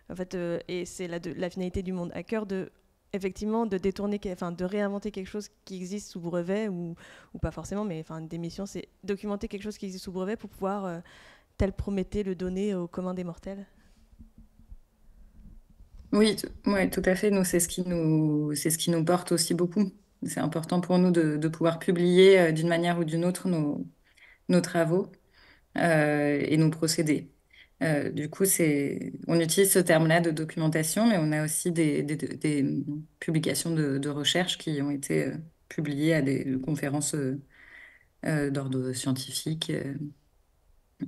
En fait, et c'est la finalité du monde hacker de effectivement de détourner, de réinventer quelque chose qui existe sous brevet ou pas forcément, mais des missions, c'est documenter quelque chose qui existe sous brevet pour pouvoir, tel Prométhée, le donner au commun des mortels. Oui, ouais, tout à fait. Nous, c'est ce qui nous porte aussi beaucoup. C'est important pour nous de pouvoir publier d'une manière ou d'une autre nos travaux et nos procédés. Du coup, on utilise ce terme-là de documentation, mais on a aussi des publications de recherche qui ont été publiées à des conférences d'ordre scientifique.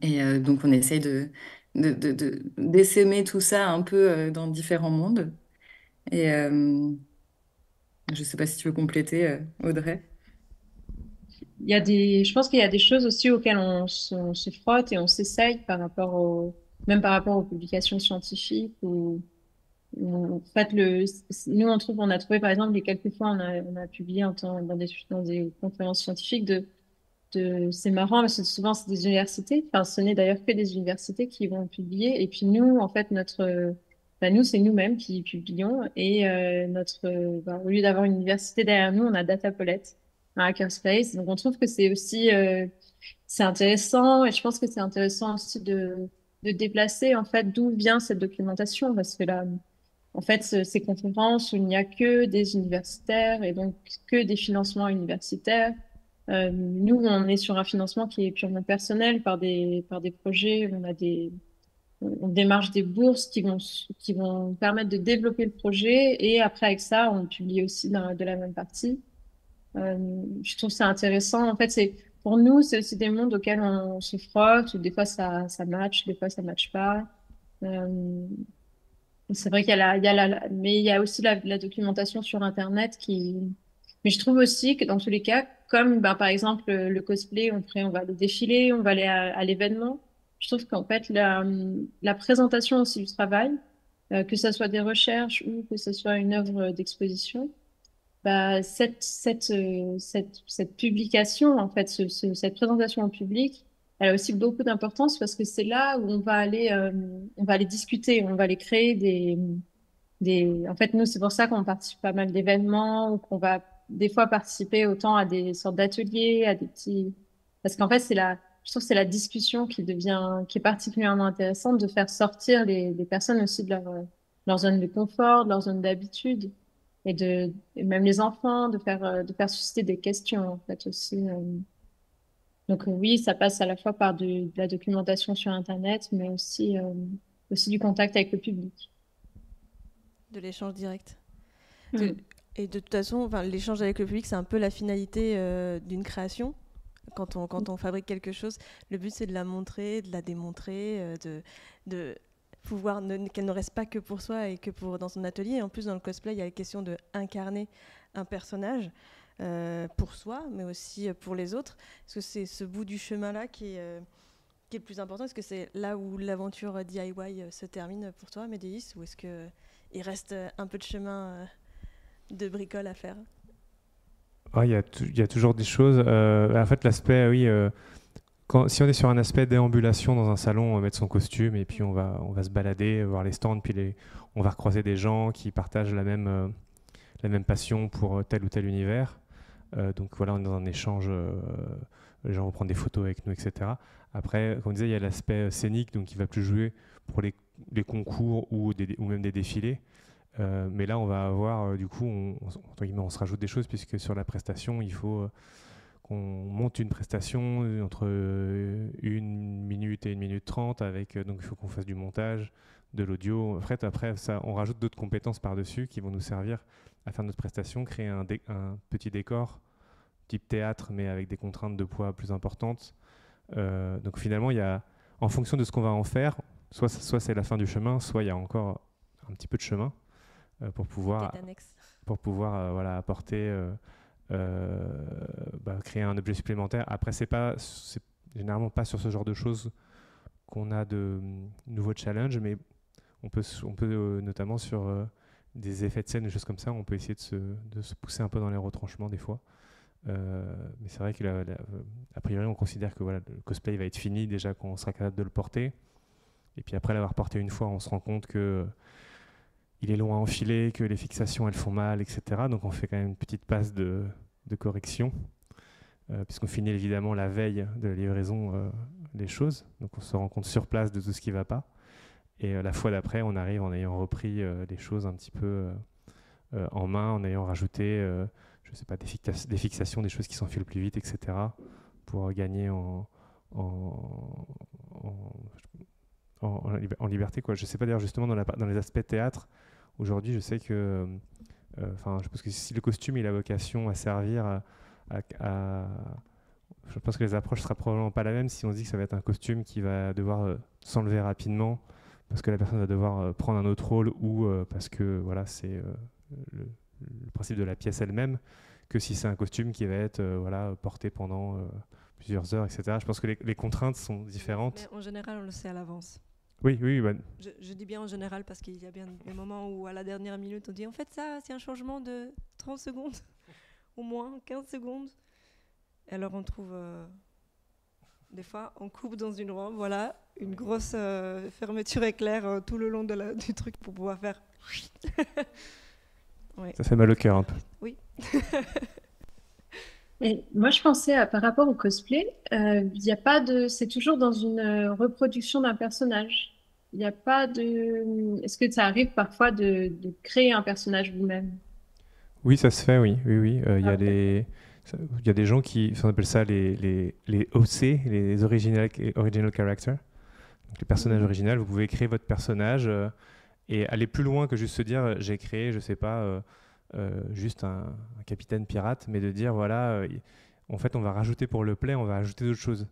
Et donc, on essaye d'essaimer tout ça un peu dans différents mondes. Et je ne sais pas si tu veux compléter, Audrey. Je pense qu'il y a des choses aussi auxquelles on se frotte et on s'essaye même par rapport aux publications scientifiques en fait, nous, on a trouvé, par exemple, les quelques fois, on a publié dans des conférences scientifiques c'est marrant parce que souvent, c'est des universités. Enfin, ce n'est d'ailleurs que des universités qui vont publier. Et puis nous, en fait, nous, c'est nous-mêmes qui publions. Et au lieu d'avoir une université derrière nous, on a Datapolet, un hackerspace. Donc, on trouve que c'est aussi, c'est intéressant. Et je pense que c'est intéressant aussi de déplacer, en fait, d'où vient cette documentation. Parce que là, en fait, ces conférences où il n'y a que des universitaires et donc que des financements universitaires. Nous, on est sur un financement qui est purement personnel par des projets. On démarche des bourses qui vont permettre de développer le projet. Et après, avec ça, on publie aussi de la même partie. Je trouve ça intéressant. En fait, pour nous, c'est aussi des mondes auxquels on se frotte. Des fois, ça match, des fois, ça match pas. C'est vrai mais il y a aussi la documentation sur Internet mais je trouve aussi que dans tous les cas, comme par exemple le cosplay, on va aller défiler, on va aller à l'événement. Je trouve qu'en fait la présentation aussi du travail, que ça soit des recherches ou que ce soit une œuvre d'exposition, cette publication en fait, cette présentation en public, elle a aussi beaucoup d'importance parce que c'est là où on va aller discuter, on va aller créer en fait, nous, c'est pour ça qu'on participe pas mal d'événements ou qu'on va des fois participer autant à des sortes d'ateliers, à des petits, parce qu'en fait, je trouve que c'est la discussion qui est particulièrement intéressante de faire sortir les personnes aussi de leur zone de confort, de leur zone d'habitude et même les enfants, de faire susciter des questions, en fait, aussi. Donc, oui, ça passe à la fois par de la documentation sur Internet, mais aussi du contact avec le public. De l'échange direct. Mm. Et de toute façon, l'échange avec le public, c'est un peu la finalité d'une création. Quand on fabrique quelque chose, le but, c'est de la montrer, de la démontrer, de pouvoir qu'elle ne reste pas que pour soi et que dans son atelier. Et en plus, dans le cosplay, il y a la question d'incarner un personnage pour soi, mais aussi pour les autres. Est-ce que c'est ce bout du chemin-là qui est le plus important? Est-ce que c'est là où l'aventure DIY se termine pour toi, Médéis, ou est-ce qu'il reste un peu de chemin de bricole à faire? Il y a toujours des choses. En fait, l'aspect, oui, si on est sur un aspect déambulation dans un salon, on va mettre son costume et puis on va se balader, voir les stands, puis on va recroiser des gens qui partagent la même passion pour tel ou tel univers. Donc voilà, on est dans un échange, les gens vont prendre des photos avec nous, etc. Après, comme on disait, il y a l'aspect scénique, donc qui va plus jouer pour les concours ou même des défilés. Mais là, on va avoir, du coup, on se rajoute des choses, puisque sur la prestation, il faut qu'on monte une prestation entre 1 minute et 1 minute 30, donc il faut qu'on fasse du montage, de l'audio. En fait, après, ça, on rajoute d'autres compétences par-dessus qui vont nous servir à faire notre prestation, créer un petit décor, type théâtre, mais avec des contraintes de poids plus importantes. Donc finalement, en fonction de ce qu'on va en faire, soit c'est la fin du chemin, soit il y a encore un petit peu de chemin pour pouvoir apporter, créer un objet supplémentaire. Après, c'est généralement pas sur ce genre de choses qu'on a de nouveaux challenges, mais on peut notamment sur des effets de scène, des choses comme ça, on peut essayer de se pousser un peu dans les retranchements des fois. Mais c'est vrai que a priori, on considère que le cosplay va être fini déjà quand on sera capable de le porter. Et puis après l'avoir porté une fois, on se rend compte que il est long à enfiler, que les fixations elles font mal, etc. Donc on fait quand même une petite passe de correction, puisqu'on finit évidemment la veille de la livraison les choses. Donc on se rend compte sur place de tout ce qui ne va pas. Et la fois d'après, on arrive en ayant repris les choses un petit peu en main, en ayant rajouté je sais pas, des fixations, des choses qui s'enfilent plus vite, etc. pour gagner en liberté, quoi. Je ne sais pas d'ailleurs justement dans les aspects théâtre, aujourd'hui je sais que, je pense que si le costume il a vocation à servir je pense que les approches ne seront probablement pas la même si on se dit que ça va être un costume qui va devoir s'enlever rapidement parce que la personne va devoir prendre un autre rôle ou parce que voilà, c'est le principe de la pièce elle-même, que si c'est un costume qui va être porté pendant plusieurs heures, etc. Je pense que les contraintes sont différentes. Mais en général, on le sait à l'avance. Oui. Je dis bien en général parce qu'il y a bien des moments où à la dernière minute on dit en fait ça c'est un changement de 30 secondes au moins 15 secondes et alors on trouve des fois on coupe dans une robe, voilà, une grosse fermeture éclair tout le long du truc pour pouvoir faire ouais. Ça fait mal au cœur un peu. Oui. Et moi, je pensais par rapport au cosplay, y a pas c'est toujours dans une reproduction d'un personnage. Il n'y a pas de. Est-ce que ça arrive parfois de créer un personnage vous-même? Oui, ça se fait, oui. Il y a des gens on appelle ça les OC, les Original Character. Donc, les personnages originaux, vous pouvez créer votre personnage et aller plus loin que juste se dire j'ai créé, je sais pas. Juste un capitaine pirate, mais de dire voilà, en fait on va rajouter pour le play, on va ajouter d'autres choses.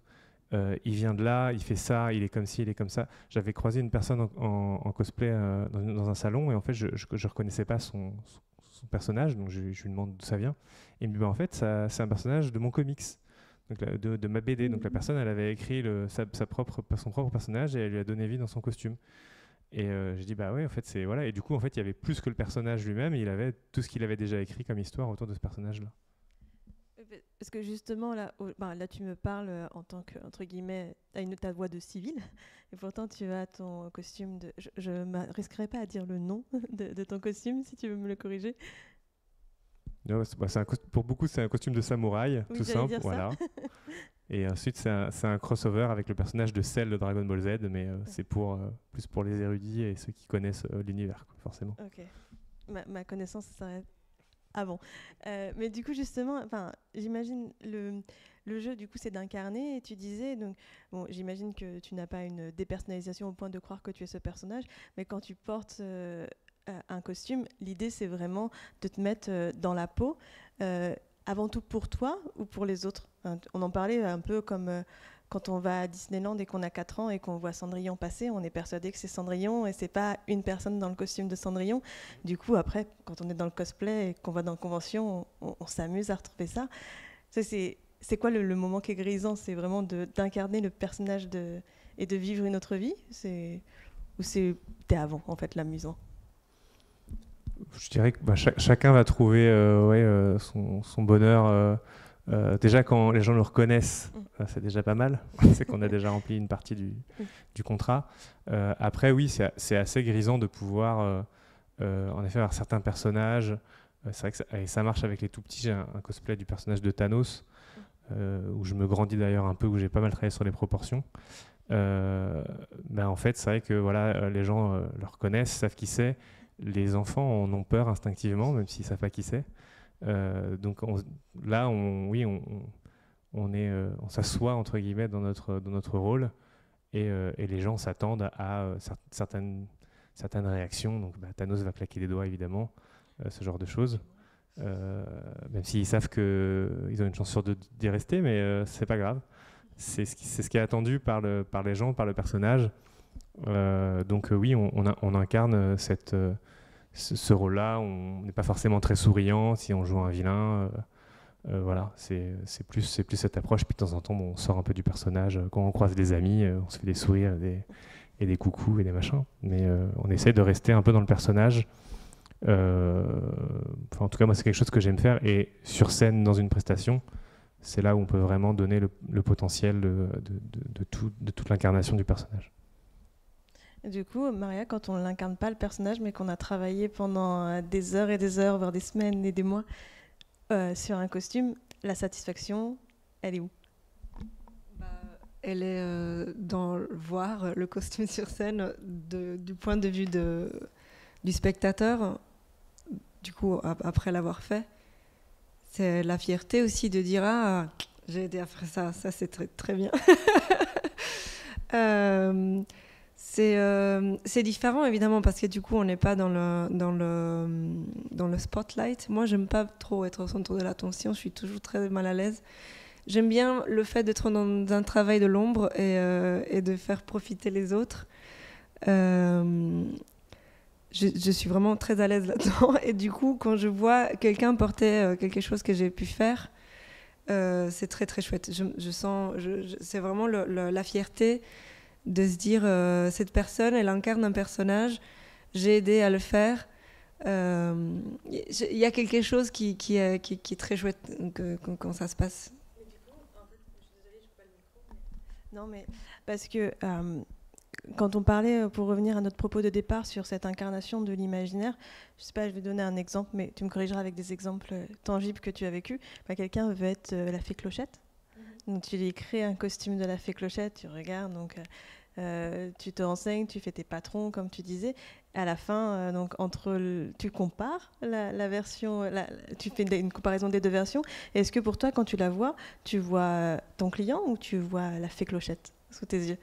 Il vient de là, il fait ça, il est comme ci, il est comme ça. J'avais croisé une personne en cosplay dans un salon et en fait je reconnaissais pas son personnage, donc je lui demande d'où ça vient. Et il me dit en fait c'est un personnage de mon comics, donc de ma BD. Donc la personne elle avait écrit son propre personnage et elle lui a donné vie dans son costume. Et j'ai dit bah ouais en fait c'est voilà, et du coup en fait il y avait plus que le personnage lui-même, il avait tout ce qu'il avait déjà écrit comme histoire autour de ce personnage-là. Parce que justement là tu me parles en tant que entre guillemets ta voix de civil et pourtant tu as ton costume de je ne risquerai pas à dire le nom de ton costume si tu veux me le corriger. Non, pour beaucoup c'est un costume de samouraï, oui, tout simple, voilà. Et ensuite, c'est un crossover avec le personnage de Cell de Dragon Ball Z, mais c'est plus pour les érudits et ceux qui connaissent l'univers, forcément. Ok. Ma connaissance s'arrête avant. Mais du coup, justement, j'imagine le jeu, du coup, c'est d'incarner. Et tu disais, donc, bon, j'imagine que tu n'as pas une dépersonnalisation au point de croire que tu es ce personnage, mais quand tu portes un costume, l'idée, c'est vraiment de te mettre dans la peau. Avant tout pour toi ou pour les autres? On en parlait un peu comme quand on va à Disneyland et qu'on a 4 ans et qu'on voit Cendrillon passer, on est persuadé que c'est Cendrillon et c'est pas une personne dans le costume de Cendrillon. Du coup, après, quand on est dans le cosplay et qu'on va dans la convention, on s'amuse à retrouver ça. C'est quoi le moment qui est grisant? C'est vraiment d'incarner le personnage et de vivre une autre vie? Ou c'était avant, en fait, l'amusant? Je dirais que chacun va trouver son bonheur. Déjà, quand les gens le reconnaissent, c'est déjà pas mal. C'est qu'on a déjà rempli une partie du contrat. Après, oui, c'est assez grisant de pouvoir, en effet, avoir certains personnages. C'est vrai que ça marche avec les tout petits. J'ai un cosplay du personnage de Thanos, où je me grandis d'ailleurs un peu, où j'ai pas mal travaillé sur les proportions. En fait, c'est vrai que voilà, les gens le reconnaissent, savent qui c'est. Les enfants en ont peur instinctivement, même s'ils ne savent pas qui c'est. Donc là, on s'assoit entre guillemets dans notre rôle et les gens s'attendent à certaines réactions. Donc Thanos va claquer des doigts évidemment, ce genre de choses. Même s'ils savent qu'ils ont une chance sur deux d'y rester, mais c'est pas grave. C'est ce qui est attendu par les gens, par le personnage. Donc oui, on incarne ce rôle-là. On n'est pas forcément très souriant si on joue un vilain. Voilà, c'est plus cette approche. Puis de temps en temps, on sort un peu du personnage. Quand on croise des amis, on se fait des sourires et des coucous et des machins. Mais on essaie de rester un peu dans le personnage. En tout cas, moi, c'est quelque chose que j'aime faire. Et sur scène, dans une prestation, c'est là où on peut vraiment donner le potentiel de toute l'incarnation du personnage. Du coup, Maria, quand on n'incarne pas le personnage, mais qu'on a travaillé pendant des heures et des heures, voire des semaines et des mois sur un costume, la satisfaction, elle est où? Elle est dans voir le costume sur scène du point de vue du spectateur, du coup, après l'avoir fait. C'est la fierté aussi de dire « Ah, j'ai aidé à faire ça, ça c'est très, très bien. » C'est différent évidemment parce que du coup on n'est pas dans le spotlight. Moi j'aime pas trop être au centre de l'attention, je suis toujours très mal à l'aise. J'aime bien le fait d'être dans un travail de l'ombre et de faire profiter les autres. Je suis vraiment très à l'aise là-dedans. Et du coup, quand je vois quelqu'un porter quelque chose que j'ai pu faire, c'est très très chouette. Je sens, c'est vraiment la fierté de se dire cette personne, elle incarne un personnage, j'ai aidé à le faire. Il y a quelque chose qui est très chouette quand ça se passe. Non, mais parce que quand on parlait, pour revenir à notre propos de départ sur cette incarnation de l'imaginaire, je sais pas, je vais donner un exemple, mais tu me corrigeras avec des exemples tangibles que tu as vécu. Quelqu'un veut être la fée Clochette, donc tu lui crées un costume de la fée Clochette, tu regardes, donc tu te renseignes, tu fais tes patrons, comme tu disais. À la fin, donc tu compares la version, tu fais une comparaison des deux versions. Et est-ce que pour toi, quand tu la vois, tu vois ton client ou tu vois la fée Clochette sous tes yeux?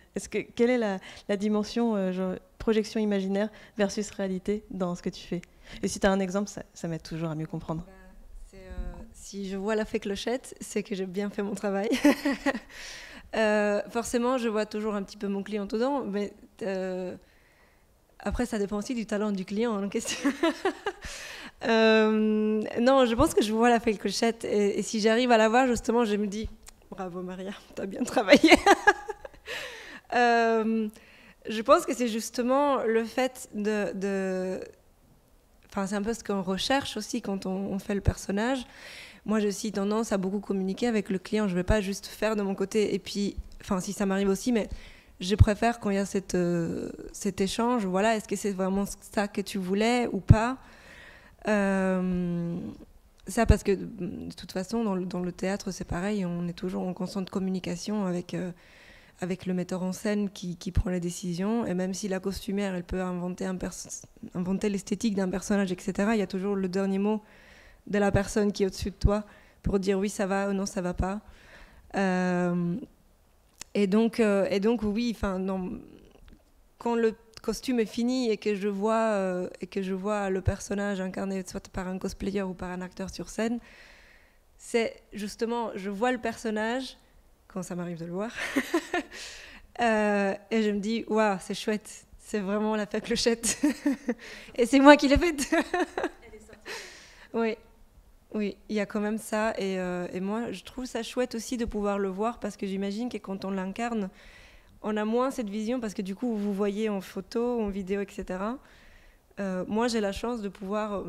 Quelle est la dimension genre, projection imaginaire versus réalité dans ce que tu fais? Et si tu as un exemple, ça m'aide toujours à mieux comprendre. Si je vois la fée Clochette, c'est que j'ai bien fait mon travail. Forcément, je vois toujours un petit peu mon client dedans, mais après, ça dépend aussi du talent du client en question. Non, je pense que je vois la fée Clochette, et si j'arrive à la voir, justement, je me dis « Bravo Maria, t'as bien travaillé !» Je pense que c'est justement le fait Enfin, c'est un peu ce qu'on recherche aussi quand on fait le personnage. Moi, j'ai aussi tendance à beaucoup communiquer avec le client. Je ne vais pas juste faire de mon côté. Et puis, enfin, si ça m'arrive aussi, mais je préfère quand il y a cet échange. Voilà, est-ce que c'est vraiment ça que tu voulais ou pas? Ça, parce que de toute façon, dans le théâtre, c'est pareil. On est toujours en constante communication avec le metteur en scène qui prend les décisions. Et même si la costumière, elle peut inventer l'esthétique d'un personnage, etc., il y a toujours le dernier mot de la personne qui est au-dessus de toi pour dire oui, ça va ou non, ça va pas. Et donc oui, quand le costume est fini et que je vois le personnage incarné soit par un cosplayer ou par un acteur sur scène, c'est justement, je vois le personnage quand ça m'arrive de le voir et je me dis waouh, c'est chouette, c'est vraiment la fée Clochette et c'est moi qui l'ai faite. Oui, il y a quand même ça et moi je trouve ça chouette aussi de pouvoir le voir parce que j'imagine que quand on l'incarne on a moins cette vision parce que du coup vous voyez en photo, en vidéo, etc. Moi j'ai la chance de pouvoir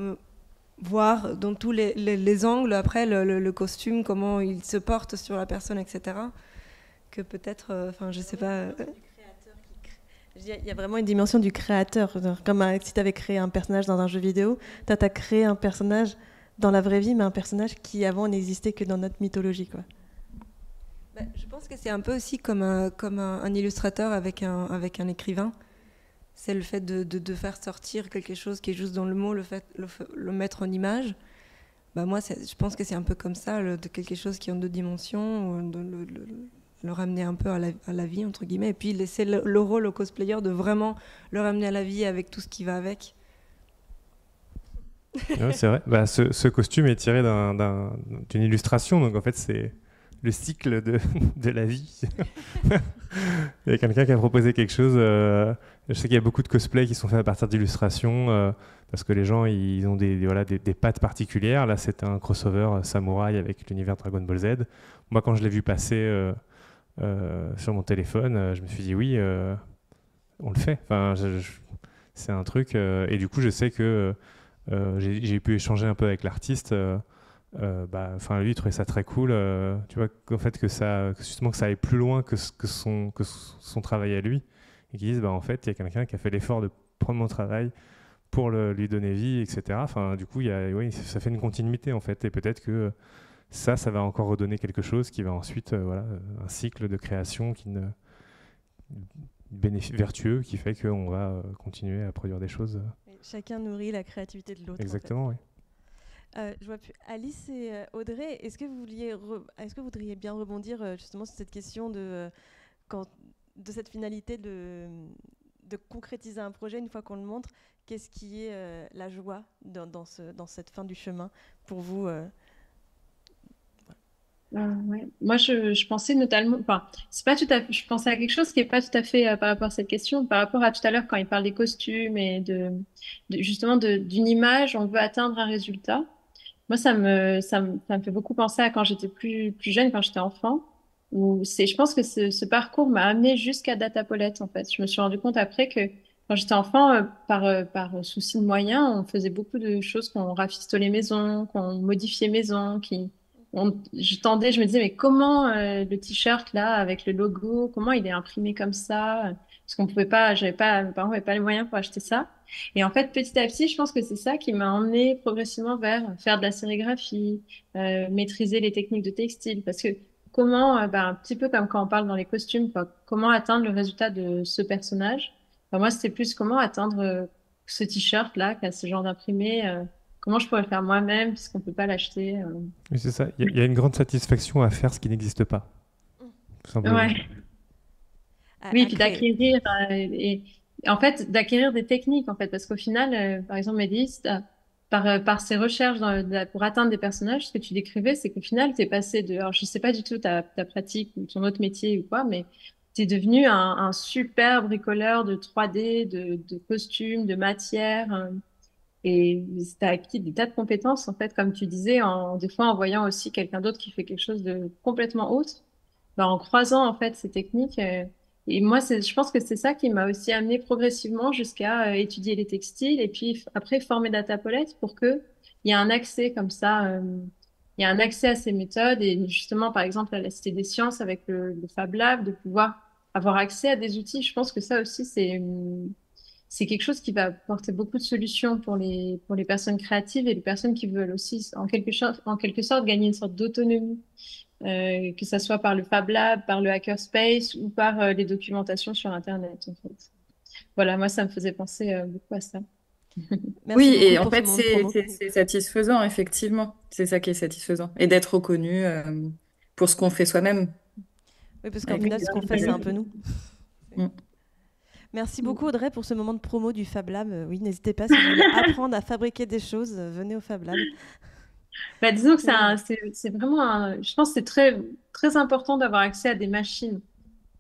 voir dans tous les angles après le costume, comment il se porte sur la personne, etc. Que peut-être, je sais pas... Il y a vraiment une dimension du créateur. Comme si tu avais créé un personnage dans un jeu vidéo, tu as créé un personnage dans la vraie vie, mais un personnage qui avant n'existait que dans notre mythologie, quoi. Je pense que c'est un peu aussi comme un illustrateur avec un écrivain. C'est le fait de faire sortir quelque chose qui est juste dans le mot, le mettre en image. Moi, je pense que c'est un peu comme ça, de quelque chose qui est en deux dimensions, de le ramener un peu à la vie, entre guillemets, et puis laisser le rôle au cosplayer de vraiment le ramener à la vie avec tout ce qui va avec. Ouais, c'est vrai. Ce costume est tiré d'une illustration, donc en fait c'est le cycle de la vie. Il y a quelqu'un qui a proposé quelque chose. Je sais qu'il y a beaucoup de cosplays qui sont faits à partir d'illustrations parce que les gens ils ont des pattes particulières. Là, c'est un crossover samouraï avec l'univers Dragon Ball Z. Moi, quand je l'ai vu passer sur mon téléphone, je me suis dit oui, on le fait. Enfin, c'est un truc. Et du coup, je sais que j'ai pu échanger un peu avec l'artiste. Lui il trouvait ça très cool, tu vois, qu'en fait que ça aille plus loin que son travail à lui, et qui disent, en fait, il y a quelqu'un qui a fait l'effort de prendre mon travail pour lui donner vie, etc. Enfin, du coup, ça fait une continuité, en fait, et peut-être que ça va encore redonner quelque chose qui va ensuite, un cycle de création vertueux qui fait qu'on va continuer à produire des choses. Chacun nourrit la créativité de l'autre. Exactement, en fait. Je vois plus Alice et Audrey. Est-ce que vous voudriez bien rebondir justement sur cette question de cette finalité de concrétiser un projet une fois qu'on le montre? Qu'est-ce qui est la joie dans cette fin du chemin pour vous Ouais. Moi, je pensais notamment, enfin, c'est pas tout à fait, je pensais à quelque chose qui est pas tout à fait par rapport à cette question, par rapport à tout à l'heure quand il parle des costumes et justement d'une image, on veut atteindre un résultat. Moi, ça me fait beaucoup penser à quand j'étais plus jeune, quand j'étais enfant, je pense que ce parcours m'a amené jusqu'à Datapolet, en fait. Je me suis rendu compte après que quand j'étais enfant, par souci de moyens, on faisait beaucoup de choses, qu'on rafistolait maison, qu'on modifiait maison, je me disais, mais comment le t-shirt là, avec le logo, comment il est imprimé comme ça? Parce qu'on pouvait pas, mes parents n'avaient pas les moyens pour acheter ça. Et en fait, petit à petit, je pense que c'est ça qui m'a emmené progressivement vers faire de la sérigraphie, maîtriser les techniques de textile. Parce que comment, un petit peu comme quand on parle dans les costumes, quoi, comment atteindre le résultat de ce personnage? Moi, c'était plus comment atteindre ce t-shirt là, qui a ce genre d'imprimé. Comment je pourrais le faire moi-même puisqu'on ne peut pas l'acheter. Oui, c'est ça. Il y a une grande satisfaction à faire ce qui n'existe pas. Tout simplement. Ouais. Oui, puis d'acquérir en fait d'acquérir des techniques en fait parce qu'au final, par exemple, Mélis, par ses recherches pour atteindre des personnages, ce que tu décrivais, c'est qu'au final, tu es passé de, alors je sais pas du tout ta pratique ou ton autre métier ou quoi, mais tu es devenu un super bricoleur de 3D, de costumes, de matières. Et tu as acquis des tas de compétences, en fait, comme tu disais, des fois en voyant aussi quelqu'un d'autre qui fait quelque chose de complètement autre, en croisant en fait ces techniques. Et moi, je pense que c'est ça qui m'a aussi amené progressivement jusqu'à étudier les textiles et puis après former Datapolet pour que il y ait un accès comme ça, il y a un accès à ces méthodes et justement, par exemple, à la Cité des Sciences avec le Fab Lab, de pouvoir avoir accès à des outils. Je pense que ça aussi, c'est quelque chose qui va apporter beaucoup de solutions pour les personnes créatives et les personnes qui veulent aussi, en quelque sorte, gagner une sorte d'autonomie, que ça soit par le Fab Lab, par le Hackerspace ou par les documentations sur Internet, en fait. Voilà, moi, ça me faisait penser beaucoup à ça. Merci Oui, et en pour fait, ce moment de promo. c'est satisfaisant, effectivement. C'est ça qui est satisfaisant. Et d'être reconnu pour ce qu'on fait soi-même. Oui, parce qu'en final, ce qu'on fait, c'est un peu nous. Mm. Merci beaucoup Audrey pour ce moment de promo du Fab Lab. Oui, n'hésitez pas si vous voulez apprendre à fabriquer des choses, venez au Fab Lab. Disons que c'est vraiment je pense que c'est très, très important d'avoir accès à des machines,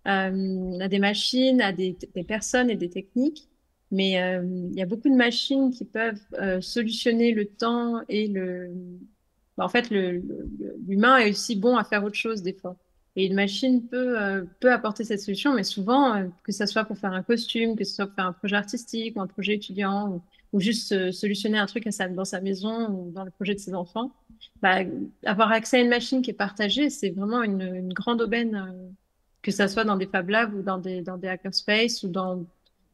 à des personnes et des techniques. Mais il y a beaucoup de machines qui peuvent solutionner le temps et en fait, l'humain est aussi bon à faire autre chose des fois. Et une machine peut apporter cette solution, mais souvent, que ce soit pour faire un costume, que ce soit pour faire un projet artistique ou un projet étudiant, ou juste solutionner un truc dans sa maison ou dans le projet de ses enfants, avoir accès à une machine qui est partagée, c'est vraiment une grande aubaine, que ça soit dans des Fab Labs ou dans des hackerspace ou dans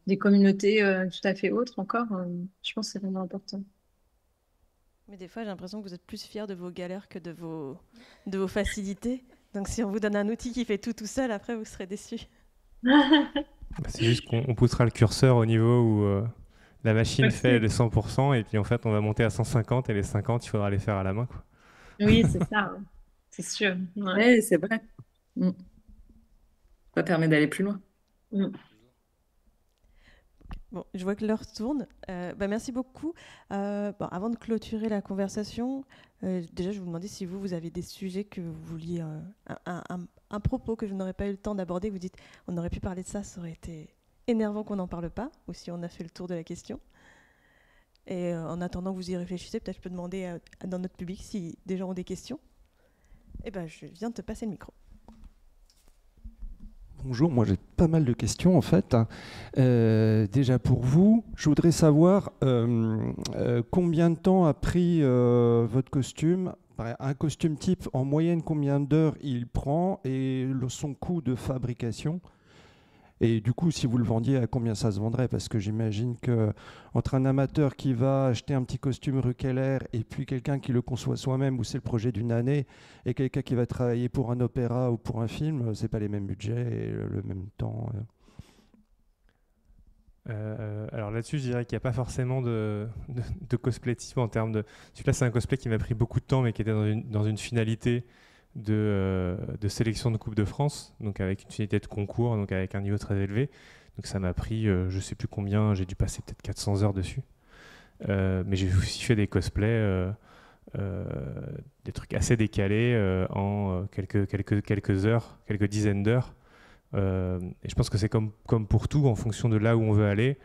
des communautés tout à fait autres encore. Je pense que c'est vraiment important. Mais des fois, j'ai l'impression que vous êtes plus fiers de vos galères que de vos facilités. Donc si on vous donne un outil qui fait tout seul, après, vous serez déçus. C'est juste qu'on poussera le curseur au niveau où la machine fait les 100% et puis en fait, on va monter à 150 et les 50, il faudra les faire à la main, quoi. Oui, c'est ça. C'est sûr. Oui, c'est vrai. Ça permet d'aller plus loin. Bon, je vois que l'heure tourne. Merci beaucoup. Avant de clôturer la conversation, déjà, je vous demandais si vous avez des sujets que vous vouliez, un propos que je n'aurais pas eu le temps d'aborder, que vous dites, on aurait pu parler de ça, ça aurait été énervant qu'on n'en parle pas, ou si on a fait le tour de la question. Et en attendant que vous y réfléchissez, peut-être je peux demander dans notre public si des gens ont des questions. Je viens de te passer le micro. Bonjour, moi j'ai pas mal de questions en fait. Déjà pour vous, je voudrais savoir combien de temps a pris votre costume. Un costume type, en moyenne, combien d'heures il prend et son coût de fabrication. Et du coup, si vous le vendiez, à combien ça se vendrait? Parce que j'imagine qu'entre un amateur qui va acheter un petit costume Rue Keller et puis quelqu'un qui le conçoit soi-même, où c'est le projet d'une année, et quelqu'un qui va travailler pour un opéra ou pour un film, c'est pas les mêmes budgets et le même temps. Alors là-dessus, je dirais qu'il n'y a pas forcément de cosplay type en termes de... Celui-là, c'est un cosplay qui m'a pris beaucoup de temps, mais qui était dans une finalité de sélection de Coupe de France, donc avec une finalité de concours, donc avec un niveau très élevé. Donc ça m'a pris, je ne sais plus combien, j'ai dû passer peut-être 400 heures dessus. Mais j'ai aussi fait des cosplays, des trucs assez décalés en quelques heures, quelques dizaines d'heures. Et je pense que c'est comme pour tout, en fonction de là où on veut aller.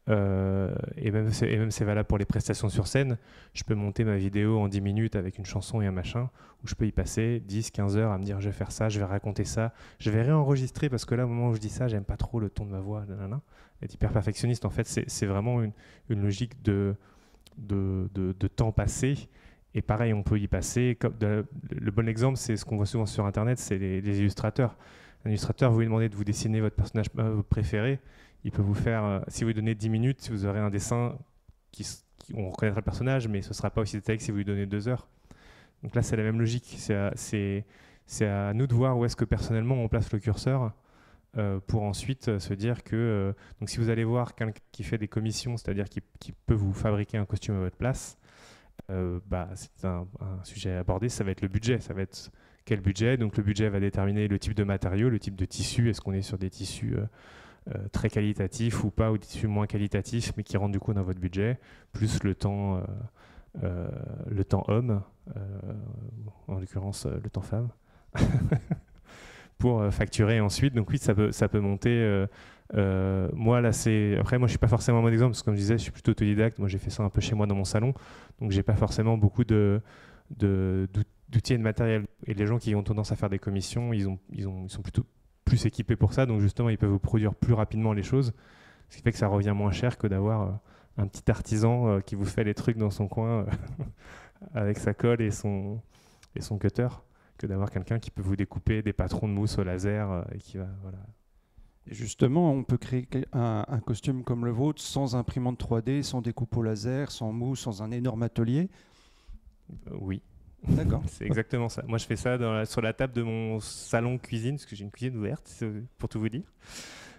Et même c'est valable pour les prestations sur scène. Je peux monter ma vidéo en 10 minutes avec une chanson et un machin, où je peux y passer 10-15 heures à me dire je vais faire ça, je vais raconter ça, je vais réenregistrer parce que là au moment où je dis ça, j'aime pas trop le ton de ma voix, nanana. Être hyper perfectionniste, en fait, c'est vraiment une logique de temps passé. Et pareil, on peut y passer. Le bon exemple, c'est ce qu'on voit souvent sur Internet, c'est les illustrateurs. Un illustrateur, vous lui demandez de vous dessiner votre personnage préféré, il peut vous faire, si vous lui donnez 10 minutes, vous aurez un dessin on reconnaîtra le personnage, mais ce ne sera pas aussi détaillé que si vous lui donnez 2 heures. Donc là, c'est la même logique. C'est à nous de voir où est-ce que personnellement on place le curseur pour ensuite se dire que... donc si vous allez voir quelqu'un qui fait des commissions, c'est-à-dire qui peut vous fabriquer un costume à votre place, c'est un sujet à aborder, ça va être le budget. Ça va être quel budget? Donc le budget va déterminer le type de matériau, le type de tissu. Est-ce qu'on est sur des tissus très qualitatifs ou pas, ou des tissus moins qualitatifs, mais qui rentrent du coup dans votre budget, plus le temps homme, en l'occurrence le temps femme, pour facturer ensuite. Donc oui, ça peut monter. Moi là, après moi je suis pas forcément un bon exemple parce que comme je disais, je suis plutôt autodidacte. Moi j'ai fait ça un peu chez moi dans mon salon, donc j'ai pas forcément beaucoup d'outils et de matériel. Et les gens qui ont tendance à faire des commissions, ils sont plutôt plus équipés pour ça, donc justement ils peuvent vous produire plus rapidement les choses, ce qui fait que ça revient moins cher que d'avoir un petit artisan qui vous fait les trucs dans son coin avec sa colle et son cutter, que d'avoir quelqu'un qui peut vous découper des patrons de mousse au laser et qui va... Voilà. Et justement, on peut créer un costume comme le vôtre sans imprimante 3D, sans découpe au laser, sans mousse, sans un énorme atelier? Oui. D'accord. C'est exactement ça. Moi, je fais ça sur la table de mon salon cuisine, parce que j'ai une cuisine ouverte, pour tout vous dire.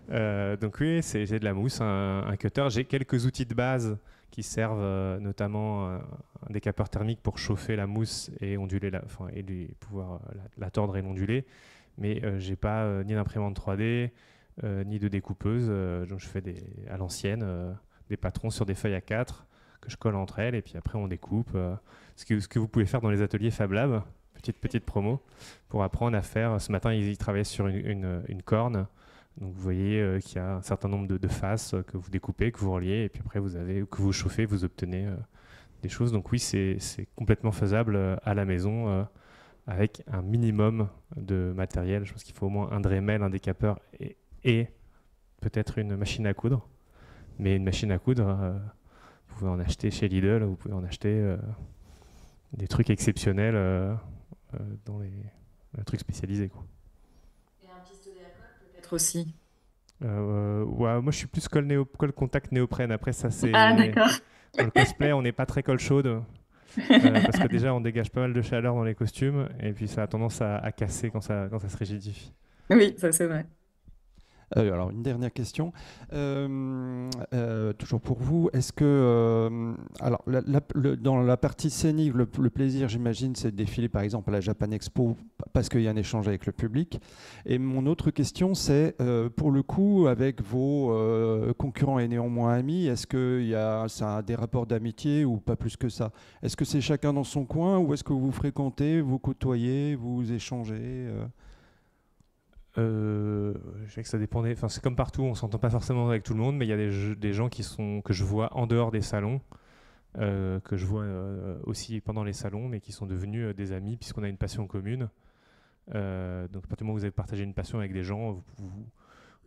Donc oui, j'ai de la mousse, un cutter. J'ai quelques outils de base qui servent notamment un décapeur thermique pour chauffer la mousse et onduler pouvoir la tordre et l'onduler. Mais j'ai pas ni d'imprimante 3D, ni de découpeuse. Donc je fais à l'ancienne des patrons sur des feuilles A4 que je colle entre elles et puis après on découpe. Ce que vous pouvez faire dans les ateliers Fab Lab, petite promo, pour apprendre à faire. Ce matin, ils travaillaient sur une corne. Donc vous voyez qu'il y a un certain nombre de faces que vous découpez, que vous reliez, et puis après que vous chauffez, vous obtenez des choses. Donc oui, c'est complètement faisable à la maison avec un minimum de matériel. Je pense qu'il faut au moins un Dremel, un décapeur et peut-être une machine à coudre. Mais une machine à coudre, vous pouvez en acheter chez Lidl, vous pouvez en acheter des trucs exceptionnels dans les trucs spécialisés, quoi. Et un pistolet à colle peut-être aussi. Ouais, moi je suis plus colle contact néoprène. Après ça c'est... Ah d'accord. Dans le cosplay on n'est pas très colle chaude parce que déjà on dégage pas mal de chaleur dans les costumes et puis ça a tendance à casser quand ça se rigidifie. Oui, ça c'est vrai. Alors, une dernière question, toujours pour vous. Est-ce que, alors, dans la partie scénique, le plaisir, j'imagine, c'est de défiler, par exemple, à la Japan Expo, parce qu'il y a un échange avec le public. Et mon autre question, c'est, pour le coup, avec vos concurrents et néanmoins amis, est-ce que ça a des rapports d'amitié ou pas plus que ça? Est-ce que c'est chacun dans son coin ou est-ce que vous fréquentez, vous côtoyez, vous échangez Je dirais que ça dépendait. Enfin, c'est comme partout, on s'entend pas forcément avec tout le monde, mais il y a des gens que je vois en dehors des salons, que je vois aussi pendant les salons, mais qui sont devenus des amis puisqu'on a une passion commune. Donc, à partir du moment où vous avez partagé une passion avec des gens, au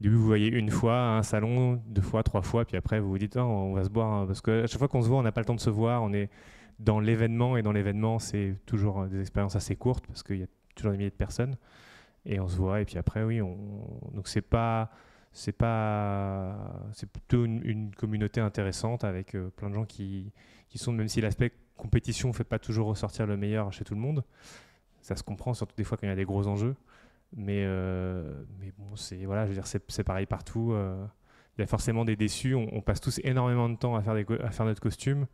début vous voyez une fois à un salon, 2 fois, 3 fois, puis après vous vous dites on va se boire, hein, parce que à chaque fois qu'on se voit, on n'a pas le temps de se voir, on est dans l'événement, et dans l'événement c'est toujours des expériences assez courtes parce qu'il y a toujours des milliers de personnes. Et on se voit, et puis après, oui, donc c'est pas c'est plutôt une communauté intéressante avec plein de gens qui sont, même si l'aspect compétition ne fait pas toujours ressortir le meilleur chez tout le monde, ça se comprend, surtout des fois quand il y a des gros enjeux. Mais bon, voilà, je veux dire, c'est pareil partout. Il y a forcément des déçus. On passe tous énormément de temps à faire notre costume.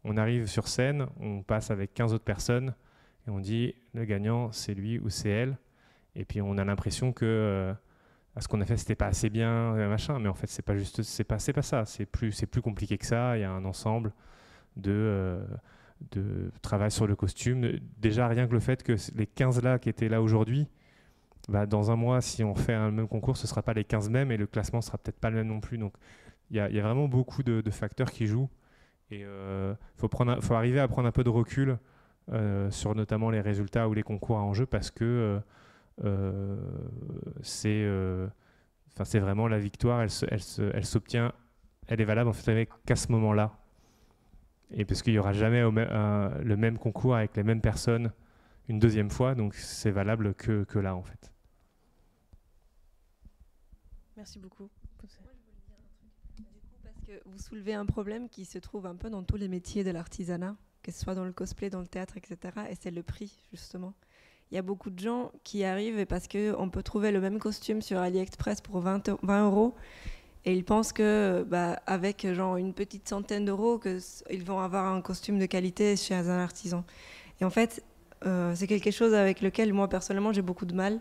On arrive sur scène, on passe avec 15 autres personnes et on dit le gagnant, c'est lui ou c'est elle. Et puis on a l'impression que ce qu'on a fait, c'était pas assez bien, machin. Mais en fait, c'est pas ça. C'est plus compliqué que ça. Il y a un ensemble de travail sur le costume. Déjà, rien que le fait que les 15 là qui étaient là aujourd'hui, dans un mois, si on fait un même concours, ce ne sera pas les 15 mêmes et le classement ne sera peut-être pas le même non plus. Donc, il y a vraiment beaucoup de facteurs qui jouent. Et faut arriver à prendre un peu de recul sur notamment les résultats ou les concours à enjeu parce que c'est vraiment la victoire. Elle s'obtient, elle est valable en fait qu'à ce moment-là. Et parce qu'il n'y aura jamais le même concours avec les mêmes personnes une deuxième fois, donc c'est valable que là en fait. Merci beaucoup. Parce que vous soulevez un problème qui se trouve un peu dans tous les métiers de l'artisanat, que ce soit dans le cosplay, dans le théâtre, etc. Et c'est le prix, justement. Il y a beaucoup de gens qui arrivent parce qu'on peut trouver le même costume sur AliExpress pour 20 €. Et ils pensent que, avec genre une petite centaine d'euros, ils vont avoir un costume de qualité chez un artisan. Et en fait, c'est quelque chose avec lequel moi personnellement j'ai beaucoup de mal.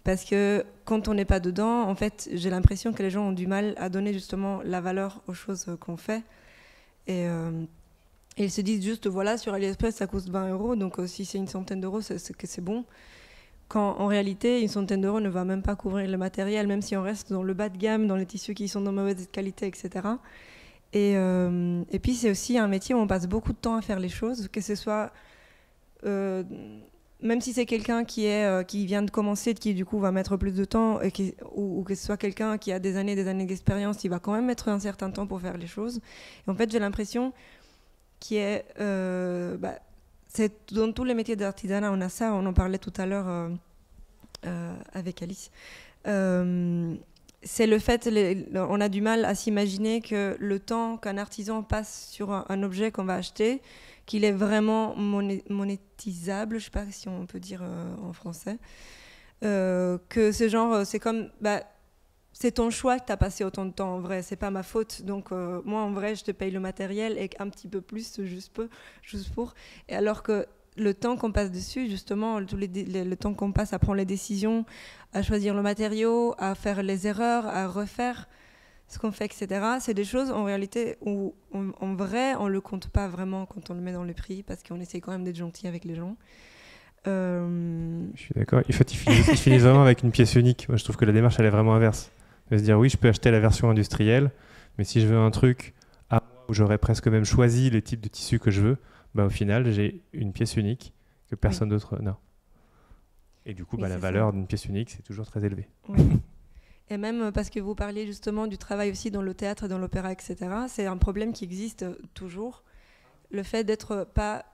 Parce que quand on n'est pas dedans, en fait, j'ai l'impression que les gens ont du mal à donner justement la valeur aux choses qu'on fait. Et ils se disent juste, voilà, sur AliExpress, ça coûte 20 €, donc si c'est une centaine d'euros, c'est bon. Quand en réalité, une centaine d'euros ne va même pas couvrir le matériel, même si on reste dans le bas de gamme, dans les tissus qui sont de mauvaise qualité, etc. Et puis, c'est aussi un métier où on passe beaucoup de temps à faire les choses, que ce soit... même si c'est quelqu'un qui vient de commencer, qui du coup va mettre plus de temps, ou que ce soit quelqu'un qui a des années d'expérience, il va quand même mettre un certain temps pour faire les choses. Et en fait, j'ai l'impression c'est dans tous les métiers d'artisanat, on a ça, on en parlait tout à l'heure avec Alice. C'est le fait, on a du mal à s'imaginer que le temps qu'un artisan passe sur un objet qu'on va acheter, qu'il est vraiment monétisable, je ne sais pas si on peut dire en français, que ce genre, c'est comme, c'est ton choix que tu as passé autant de temps en vrai, c'est pas ma faute, donc moi en vrai je te paye le matériel et un petit peu plus juste pour, et alors que le temps qu'on passe dessus, justement, le temps qu'on passe à prendre les décisions, à choisir le matériau, à faire les erreurs, à refaire ce qu'on fait, etc. C'est des choses, en réalité, où en vrai, on ne le compte pas vraiment quand on le met dans le prix, parce qu'on essaie quand même d'être gentil avec les gens. Je suis d'accord. En fait, ils finissent vraiment avec une pièce unique. Moi, je trouve que la démarche, elle est vraiment inverse. De se dire, oui, je peux acheter la version industrielle, mais si je veux un truc à moi, où j'aurais presque même choisi les types de tissus que je veux, au final, j'ai une pièce unique que personne d'autre n'a. Et du coup, la valeur d'une pièce unique, c'est toujours très élevé. Oui. Et même parce que vous parliez justement du travail aussi dans le théâtre, dans l'opéra, etc., c'est un problème qui existe toujours. Le fait d'être pas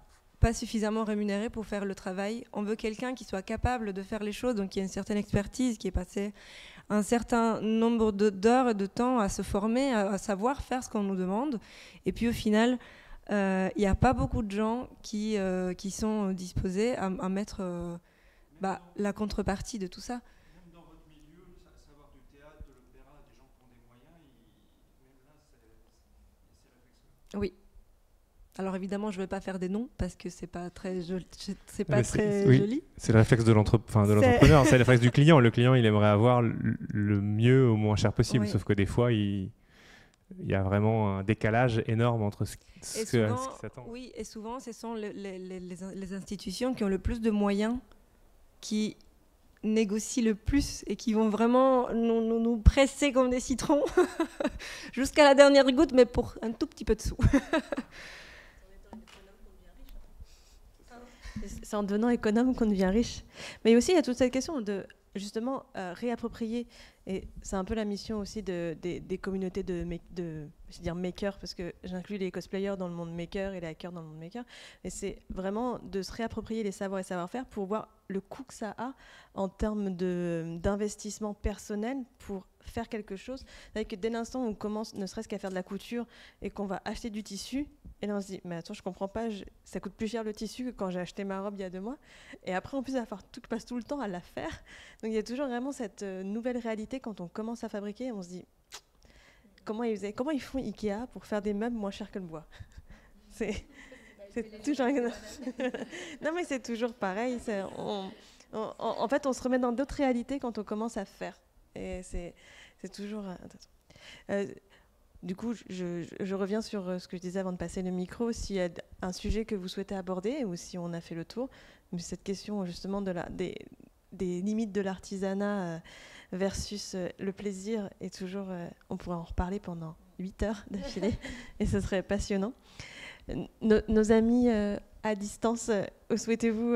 suffisamment rémunéré pour faire le travail. On veut quelqu'un qui soit capable de faire les choses, donc qui a une certaine expertise, qui est passé un certain nombre d'heures et de temps à se former, à savoir faire ce qu'on nous demande. Et puis au final... il n'y a pas beaucoup de gens qui sont disposés à mettre la contrepartie de tout ça. Même dans votre milieu, savoir du théâtre, de l'opéra, des gens qui ont des moyens, même là, c'est réflexion. Oui. Alors évidemment, je ne vais pas faire des noms parce que c'est pas très joli. Joli. C'est le réflexe de l'entrepreneur, c'est le réflexe du client. Le client, il aimerait avoir le mieux au moins cher possible, sauf que des fois, il y a vraiment un décalage énorme entre ce qui s'attend. Oui, et souvent, ce sont les institutions qui ont le plus de moyens, qui négocient le plus et qui vont vraiment nous presser comme des citrons jusqu'à la dernière goutte, mais pour un tout petit peu de sous. C'est en devenant économe qu'on devient riche. Mais aussi, il y a toute cette question de justement réapproprier, et c'est un peu la mission aussi des communautés de je veux dire makers, parce que j'inclus les cosplayers dans le monde maker et les hackers dans le monde maker, et c'est vraiment de se réapproprier les savoirs et savoir-faire pour voir le coût que ça a en termes d'investissement personnel pour faire quelque chose. C'est-à-dire que dès l'instant où on commence ne serait-ce qu'à faire de la couture et qu'on va acheter du tissu, et là on se dit mais attends, je comprends pas, ça coûte plus cher le tissu que quand j'ai acheté ma robe il y a 2 mois, et après en plus il passe tout le temps à la faire. Donc il y a toujours vraiment cette nouvelle réalité quand on commence à fabriquer, on se dit comment ils font Ikea pour faire des meubles moins chers que le bois. C'est toujours non mais c'est toujours pareil, en fait on se remet dans d'autres réalités quand on commence à faire, et c'est toujours du coup, je reviens sur ce que je disais avant de passer le micro. S'il y a un sujet que vous souhaitez aborder, ou si on a fait le tour, mais cette question justement des limites de l'artisanat versus le plaisir est toujours... on pourrait en reparler pendant 8 heures d'affilée, et ce serait passionnant. Nos amis à distance, souhaitez-vous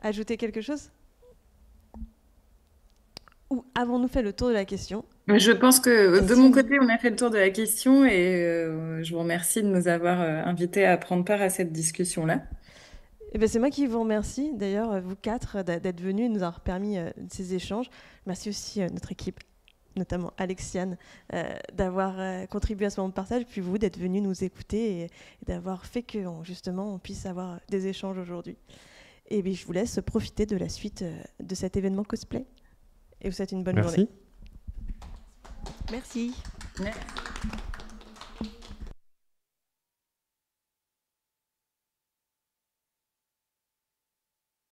ajouter quelque chose ? Ou avons-nous fait le tour de la question ? Je pense que de mon côté, on a fait le tour de la question, et je vous remercie de nous avoir invités à prendre part à cette discussion-là. Eh bien, c'est moi qui vous remercie, d'ailleurs, vous 4, d'être venus et de nous avoir permis ces échanges. Merci aussi notre équipe, notamment Alexiane, d'avoir contribué à ce moment de partage, puis vous, d'être venus nous écouter et d'avoir fait que, justement, on puisse avoir des échanges aujourd'hui. Et bien, je vous laisse profiter de la suite de cet événement cosplay. Et vous souhaite une bonne journée. Merci. Merci. Merci.